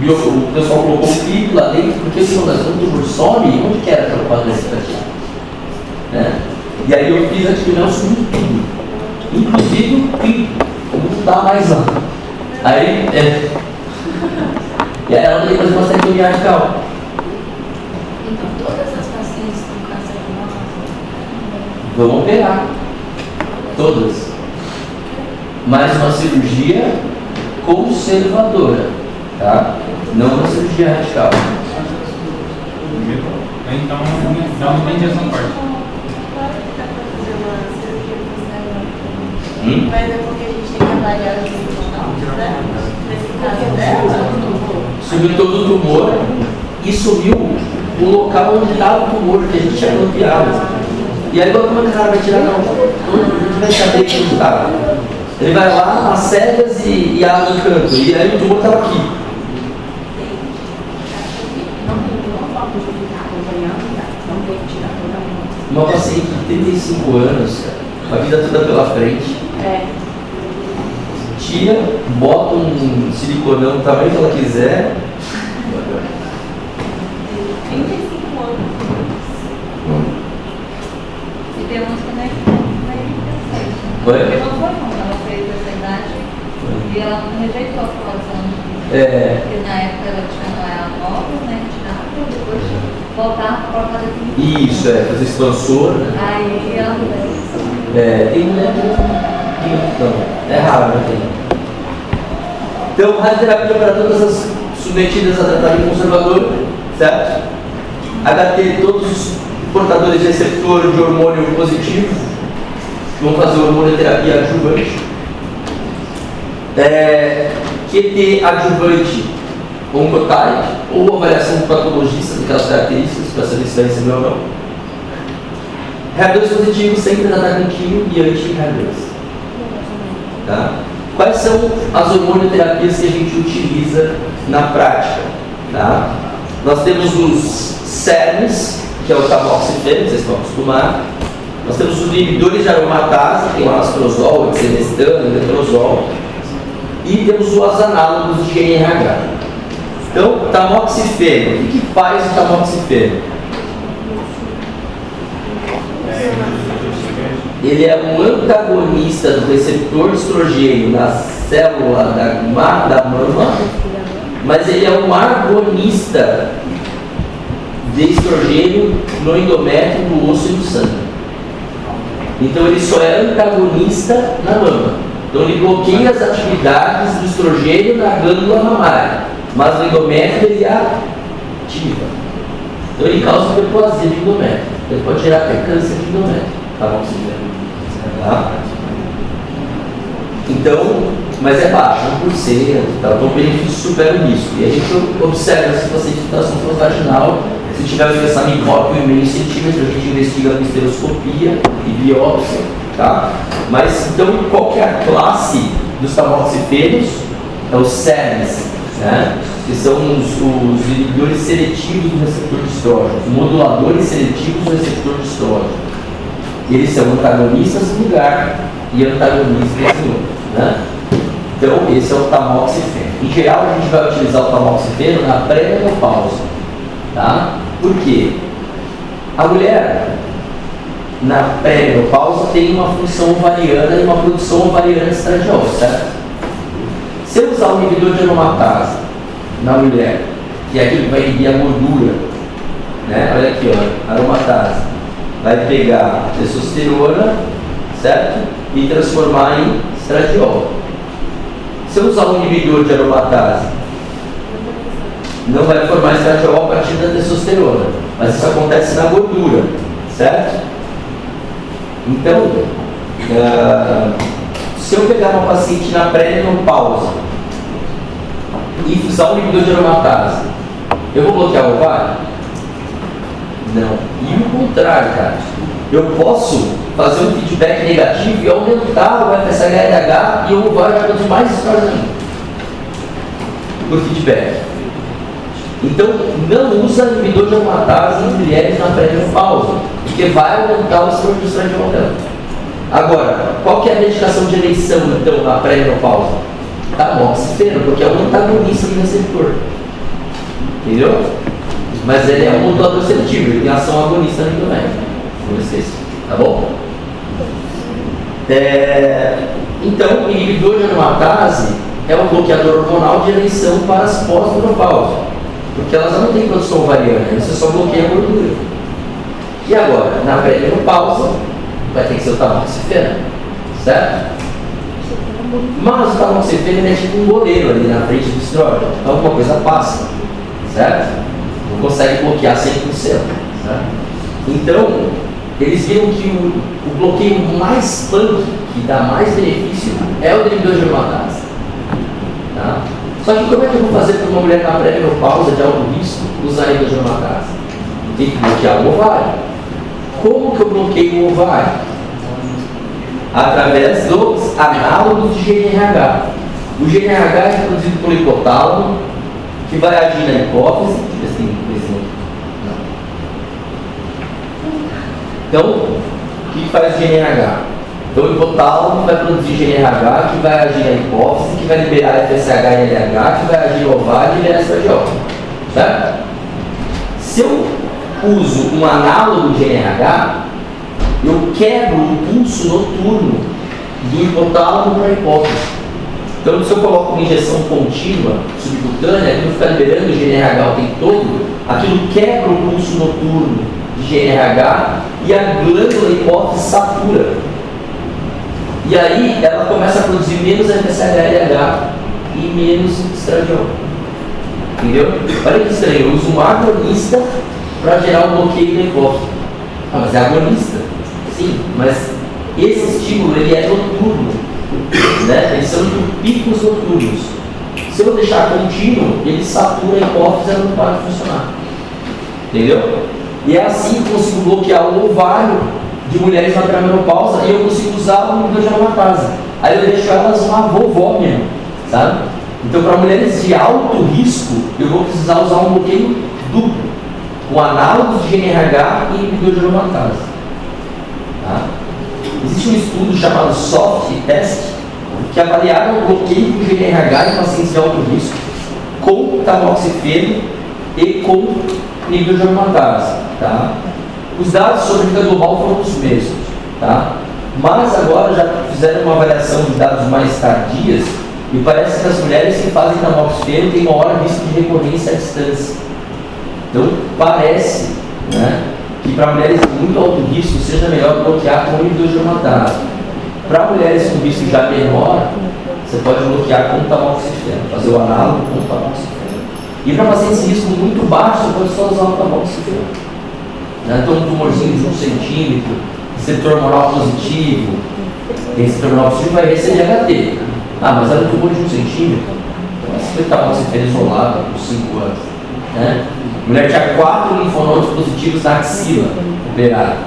A: o pessoal colocou o clipe lá dentro, porque quando o tumor some, onde que era aquela quadrante prateada? Né? E aí eu fiz a timonel subindo tudo, inclusive o clipe, não dá mais lá. Aí, e aí ela tem que fazer uma mastectomia radical.
E: Então, todas as pacientes com câncer de mama
A: Vamos operar. Todas. Mas uma cirurgia conservadora, tá? Não uma cirurgia radical.
H: Então, não entendi essa parte.
E: Mas é porque a gente tem que avaliar os sintomas, né? Nesse caso dela,
A: Subiu todo o tumor e subiu o local onde estava o tumor que a gente tinha bloqueado. E aí como é que o cara vai tirar? Não, não vai saber que não estava. Ele vai lá, nas cegas e abre no canto. E aí o tumor estava aqui. Uma paciente de 35 anos, a vida toda pela frente. Tira, bota um siliconão do tamanho que ela quiser.
E: 35 anos. E tem uns que não é
A: Oi?
E: porque não foi como ela fez essa idade e ela não rejeitou a população. Porque na época ela tinha móveis, né? Tirava, depois voltava para colocar definitiva.
A: Isso, fazer expansor, né?
E: Aí ela
A: Tem mulher que não, é raro, não tem. Então, radioterapia para todas as submetidas a tratamento conservador, certo? HT, todos os portadores de receptor de hormônio positivo, vão fazer hormonioterapia adjuvante. QT adjuvante, oncotype, ou avaliação do patologista daquelas características, para saber se vai receber ou não. HER2 positivo, sempre tratar com quimio e anti-HER2. Tá? Quais são as hormonoterapias que a gente utiliza na prática? Tá? Nós temos os CERNs, que é o tamoxifeno, vocês estão acostumados. Nós temos os inibidores de aromatase, tem o anastrozol, o exemestano, o letrozol. E temos os análogos de GNRH. Então, tamoxifeno, o que faz o tamoxifeno? Ele é um antagonista do receptor de estrogênio na célula da mama, mas ele é um agonista de estrogênio no endométrio, do osso e do sangue. Então ele só é antagonista na mama. Então ele bloqueia as atividades do estrogênio na glândula mamária, mas no endométrio ele ativa. Então ele causa hiperplasia de endométrio. Ele pode gerar até câncer de endométrio. Tá bom, tá? Então, mas é baixo, 1%, tá? Então o benefício supera o risco. E a gente observa se você tem infiltração vaginal, se tiver um espessamento micróbio em meio centímetro, a gente investiga a esteroscopia e biópsia, tá? Mas então, qual que é a classe dos tamoxifenos? É os CERNs, né? Que são os inibidores seletivos do receptor de estrógeno, os moduladores seletivos do receptor de estrógeno. Eles são antagonistas em um lugar e antagonistas em outro, né? Então, esse é o tamoxifeno. Em geral, a gente vai utilizar o tamoxifeno na pré-menopausa, tá? Por quê? A mulher, na pré-menopausa, tem uma função ovariana e uma produção ovariana estradiol, certo? Se Se eu usar o inibidor de aromatase na mulher, que é aquilo que vai inibir a gordura, né? Olha aqui, ó, aromatase, vai pegar a testosterona, certo? E transformar em estradiol. Se eu usar um inibidor de aromatase, não vai formar estradiol a partir da testosterona, mas isso acontece na gordura, certo? Então, se eu pegar uma paciente na pré-menopausa e usar um inibidor de aromatase, eu vou bloquear o ovário? Não. E o contrário, cara. Eu posso fazer um feedback negativo e aumentar o FSH-LH e o ovário vai produzir mais estrogênio ainda. Por feedback. Então, não usa inibidor de aromatase em mulheres na pré-menopausa, porque vai aumentar o estradiol dela. Agora, qual que é a medicação de eleição, então, na pré-menopausa? Tamoxifeno, porque é um antagonista do receptor. Entendeu? Mas ele é um modulador seletivo, ele tem ação agonista também. Não esqueça, tá bom? Então, o inibidor de aromatase é um bloqueador hormonal de eleição para as pós-menopausa, porque elas não têm produção ovariana, você só bloqueia a gordura. E agora, na pré-menopausa, vai ter que ser o tamoxifeno, certo? Mas o tamoxifeno é tipo um goleiro ali na frente do estrógeno, então alguma coisa passa, certo? Não consegue bloquear 100%, certo? Então, eles viram que o bloqueio mais punk, que dá mais benefício, é o inibidor de aromatase. Tá? Só que como é que eu vou fazer para uma mulher na pré-menopausa de alto risco usar inibidor de aromatase? Tem que bloquear o ovário. Como que eu bloqueio o ovário? Através dos análogos de GNRH. O GNRH é produzido pelo hipotálamo, que vai agir na hipófise. Então, o que faz o GNRH? Então, o hipotálamo vai produzir GNRH, que vai agir na hipófise, que vai liberar FSH e LH, que vai agir no ovário e liberar estradiol. Certo? Se eu uso um análogo de GNRH, eu quebro o pulso noturno do hipotálamo para a hipófise. Então, se eu coloco uma injeção contínua, subcutânea, aquilo fica liberando o GNRH o tempo todo, aquilo quebra o pulso noturno de GNRH e a glândula hipófise satura. E aí ela começa a produzir menos FSH-LH e menos estradiol. Entendeu? Olha que estranho, eu uso um agonista para gerar um bloqueio da hipófise. Ah, mas é agonista? Sim, mas esse estímulo ele é noturno, né? Eles são picos noturnos. Se eu deixar contínuo, ele satura a hipófise e ela não para de funcionar. Entendeu? E é assim que eu consigo bloquear o ovário de mulheres na pré-menopausa e eu consigo usar o inibidor de aromatase. Aí eu deixo elas uma vovó mesmo, sabe? Então, para mulheres de alto risco, eu vou precisar usar um bloqueio duplo, com análogos de GNRH e inibidor de aromatase. Tá? Existe um estudo chamado SOFT Test, que avaliaram o bloqueio do GNRH em pacientes de alto risco com tamoxifeno e com inibidor de aromatase. Tá? Os dados sobre a vida global foram os mesmos. Tá? Mas agora já fizeram uma avaliação de dados mais tardias e parece que as mulheres que fazem tamoxifeno têm maior risco de recorrência à distância. Então, parece, né, que para mulheres com muito alto risco seja melhor bloquear com inibidor de aromatase. Para mulheres com risco já menor, você pode bloquear com tamoxifeno, fazer o análogo com tamoxifeno. E para pacientes de risco muito baixo, você pode só usar o tamoxifeno. Né? Então, um tumorzinho de 1 centímetro, receptor hormonal positivo, receptor hormonal positivo vai receber HT. Ah, mas era um tumor de 1 centímetro, então vai ser tamoxifeno isolado por 5 anos. Né? A mulher tinha 4 linfonodos positivos na axila, operada.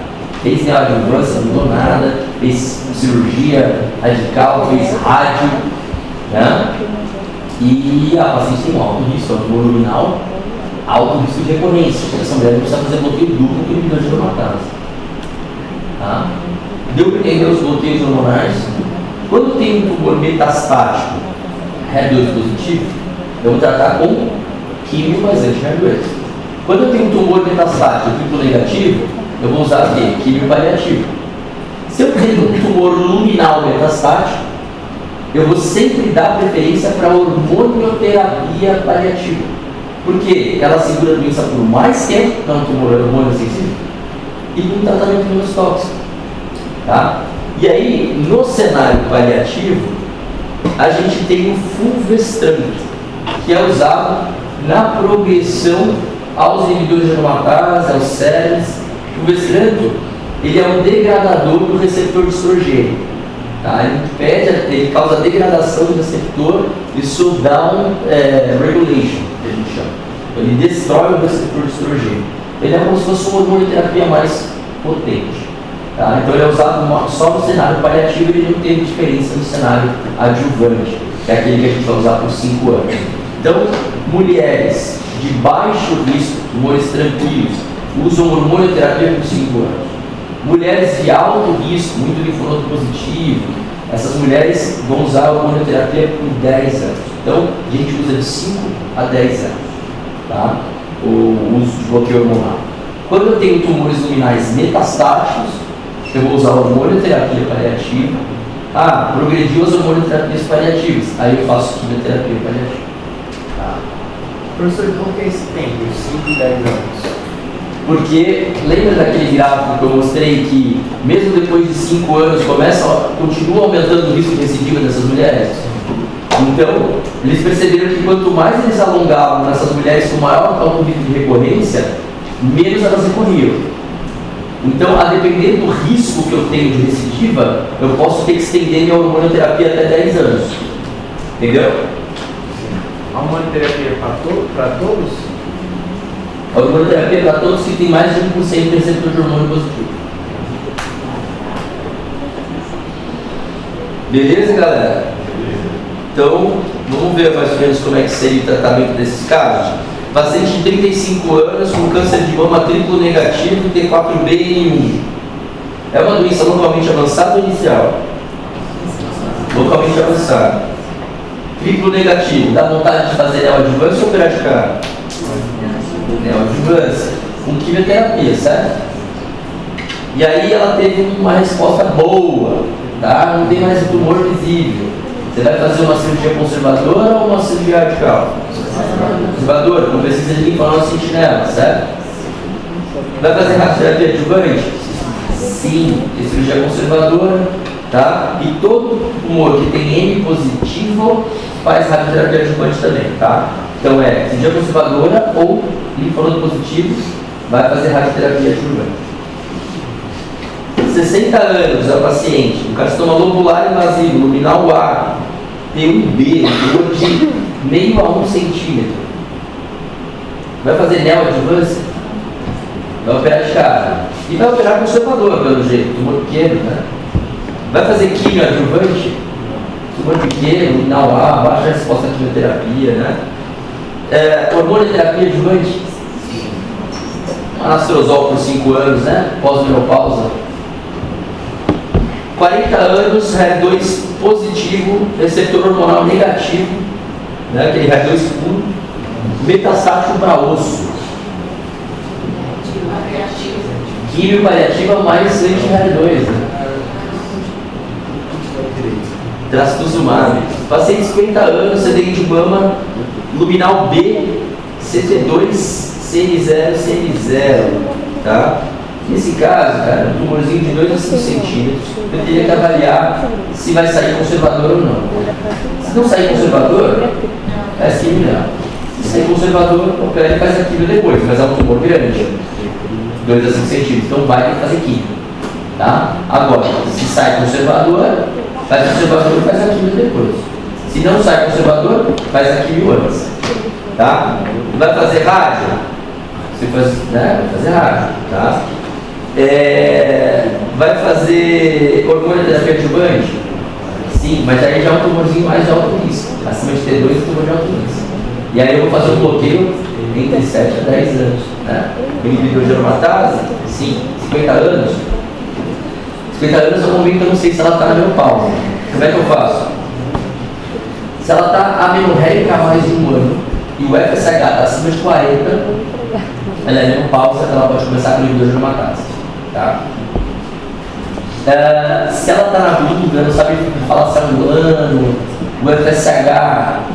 A: Fez neoadjuvância, não mudou nada, fez cirurgia radical, fez rádio, né? E a paciente tem um alto risco, tumor luminal, alto risco de recorrência. Essa mulher não precisa fazer bloqueio duplo com inibidor de aromatase. Tá? Deu para entender os bloqueios hormonais? Quando tem um tumor metastático, HER2 positivo, eu vou tratar com químio mais anti-HER2. Quando eu tenho um tumor metastático triplo negativo, eu vou usar o quê? Químio paliativo. Se eu tenho um tumor luminal metastático, eu vou sempre dar preferência para a hormonioterapia paliativa. Por quê? Ela segura a doença por mais tempo, então um tumor hormônio sensível, e com um tratamento menos tóxico. Tá? E aí, no cenário paliativo, a gente tem o fulvestrant, que é usado na progressão aos inibidores de aromatase, aos SERMs. O fulvestrant, ele é um degradador do receptor de estrogênio. Tá? Ele causa degradação do receptor e shutdown regulation, que a gente chama. Ele destrói o receptor de estrogênio. Ele é como se fosse uma hormonioterapia mais potente. Tá? Então ele é usado só no cenário paliativo, ele não tem diferença no cenário adjuvante, que é aquele que a gente vai usar por 5 anos. Então, mulheres de baixo risco, tumores tranquilos, usam hormonioterapia por 5 anos. Mulheres de alto risco, muito linfonodo positivo, essas mulheres vão usar a hormonioterapia por 10 anos. Então, a gente usa de 5 a 10 anos, tá? O uso de bloqueio hormonal. Quando eu tenho tumores luminais metastáticos, eu vou usar a hormonioterapia paliativa. Progrediu as hormonoterapias paliativas, aí eu faço quimioterapia paliativa.
G: Tá. Professor, como que é esse tempo, 5 e 10 anos?
A: Porque, lembra daquele gráfico que eu mostrei que, mesmo depois de 5 anos, continua aumentando o risco de recidiva dessas mulheres? Então, eles perceberam que quanto mais eles alongavam nessas mulheres com maior alto risco de recorrência, menos elas recorriam. Então, a depender do risco que eu tenho de recidiva, eu posso ter que estender minha hormonioterapia até 10 anos. Entendeu?
G: A hormonioterapia é para todos?
A: A hormonioterapia é para todos que têm mais de 1% de receptor de hormônio positivo. Beleza, galera? Então, vamos ver mais ou menos como é que seria o tratamento desses casos. Paciente de 35 anos com câncer de mama triplo negativo, T4B-N1. É uma doença localmente avançada ou inicial? Localmente avançada. Triplo negativo, dá vontade de fazer neoadjuvância ou operar de cara? Neoadjuvância, com quimioterapia, certo? E aí ela teve uma resposta boa, tá? Não tem mais tumor visível. Você vai fazer uma cirurgia conservadora ou uma cirurgia radical? Conservadora, com pesquisa de linfonodo sentinela, certo? Vai fazer radioterapia adjuvante? Sim, tem cirurgia conservadora, tá? E todo tumor que tem M positivo faz radioterapia adjuvante também, tá? Então é cirurgia conservadora ou linfonodo positivo vai fazer radioterapia adjuvante. 60 anos é o paciente, o carcinoma lobular invasivo, luminal A, T1B, tumor de meio a 1 centímetro. Vai fazer neoadjuvância? Vai operar de cara. E vai operar conservador, pelo jeito, tumor pequeno, né? Vai fazer quimioadjuvante? Tumor pequeno, luminal A, baixa resposta à quimioterapia, né? Hormonioterapia adjuvante? Anastrozol por 5 anos, né? Pós-menopausa. 40 anos, HER2 positivo, receptor hormonal negativo, né? Aquele HER2 puro, metastático para osso. Quimio paliativa mais anti-HER2, né? Trastuzumab. Paciente de 50 anos, CDI de mama, luminal B, CT2, CN0, CN0, tá? Nesse caso, cara, um tumorzinho de 2 a 5 centímetros, eu teria que avaliar se vai sair conservador ou não. Se não sair conservador, faz quimio não. Se sair conservador, opera e faz a quimio depois, mas é um tumor grande, 2 a 5 centímetros, então vai ter que fazer quimio, tá? Agora, se sai conservador, faz conservador e faz a quimio depois. Se não sai conservador, faz a quimio antes, tá? Vai fazer rádio? Você faz, né? Vai fazer rádio, tá? Vai fazer hormonioterapia adjuvante? Sim, mas aí já é um tumorzinho mais de alto risco. Acima de T2 é tumor de alto risco. E aí eu vou fazer um bloqueio entre 7 a 10 anos. Né? Inibidor de aromatase? Sim. 50 anos? 50 anos é um momento que eu não sei se ela está na menopausa. Como é que eu faço? Se ela está amenorréica há mais de 1 ano e o FSH está acima de 40, ela é menopausa, ela pode começar com inibidor de aromatase. Tá? Se ela está na dúvida, não sabe falar se é um ano, o FSH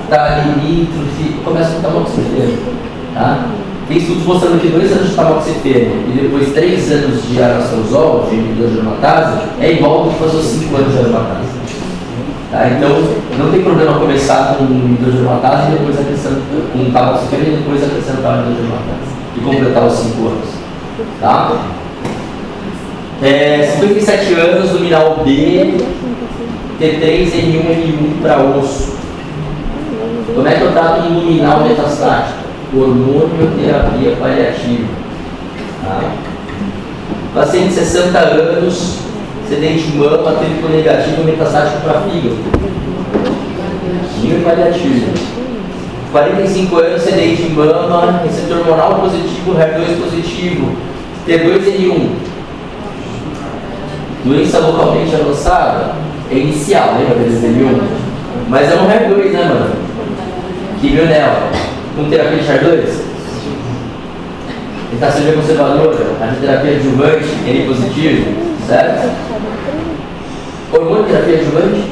A: está limítrofe, começa com tamoxifeno. Tá? Tem estudos mostrando que 2 anos de tamoxifeno e depois 3 anos de araçazol, de inibidor de aromatase, é igual ao que fazer os 5 anos de aromatase. Tá? Então, não tem problema começar com inibidor de aromatase e depois acrescentar com tamoxifeno e depois acrescentar o inibidor de aromatase e completar os 5 anos. Tá? 57 anos, luminal B, T3N1N1 para osso. Como é que eu trato um luminal metastático? Hormonioterapia paliativa. Tá? Paciente de 60 anos, sedente de mama, triplo negativo, metastático para fígado. Quimio paliativo. 45 anos, sedente de mama, receptor hormonal positivo, HER2 positivo, T2N1. Doença localmente avançada é inicial, lembra da T2N1? Mas é um HER2, né, mano? Quimionel. Com terapia de HER2? Então, cirurgia conservadora, radioterapia adjuvante, N positivo, certo? Hormonioterapia adjuvante?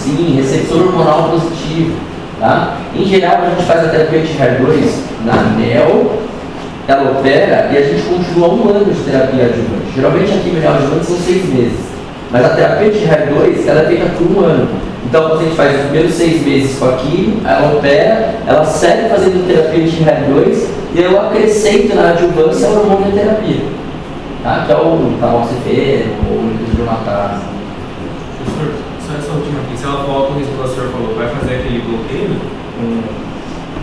A: Sim, receptor hormonal positivo, tá? Em geral, a gente faz a terapia de HER2 na NEL, ela opera e a gente continua 1 ano de terapia adjuvante. Geralmente a quimio adjuvante são 6 meses, mas a terapia de HER2 ela é feita por 1 ano. Então, o paciente faz os primeiros 6 meses com a quimio, ela opera, ela segue fazendo terapia de HER2 e eu acrescento na adjuvância a hormonioterapia, tá? Que é o tamoxifeno, ou o inibidor de aromatase.
H: Professor, só essa última aqui, se ela volta o risco que o senhor falou, vai fazer aquele bloqueio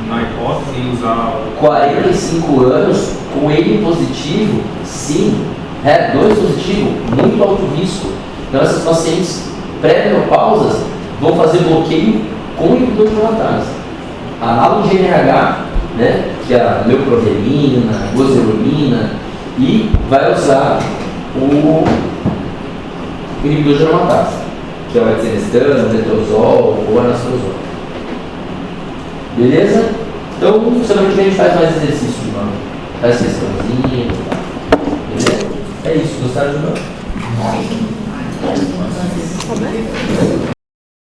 H: na hipótese e usar
A: 45 anos, com N positivo, sim. HER2 positivo, muito alto risco. Então, essas pacientes pré-menopausas vão fazer bloqueio com inibidor de aromatase. Análogo de NRH, né, que é a leuprogelina, gozerolina, e vai usar o inibidor de aromatase, que é o exenestano, o letrozol ou anastrozol. Beleza? Então, semana que vem a gente faz mais exercício de mão. Faz questãozinha. Beleza? É isso. Gostaram de mão?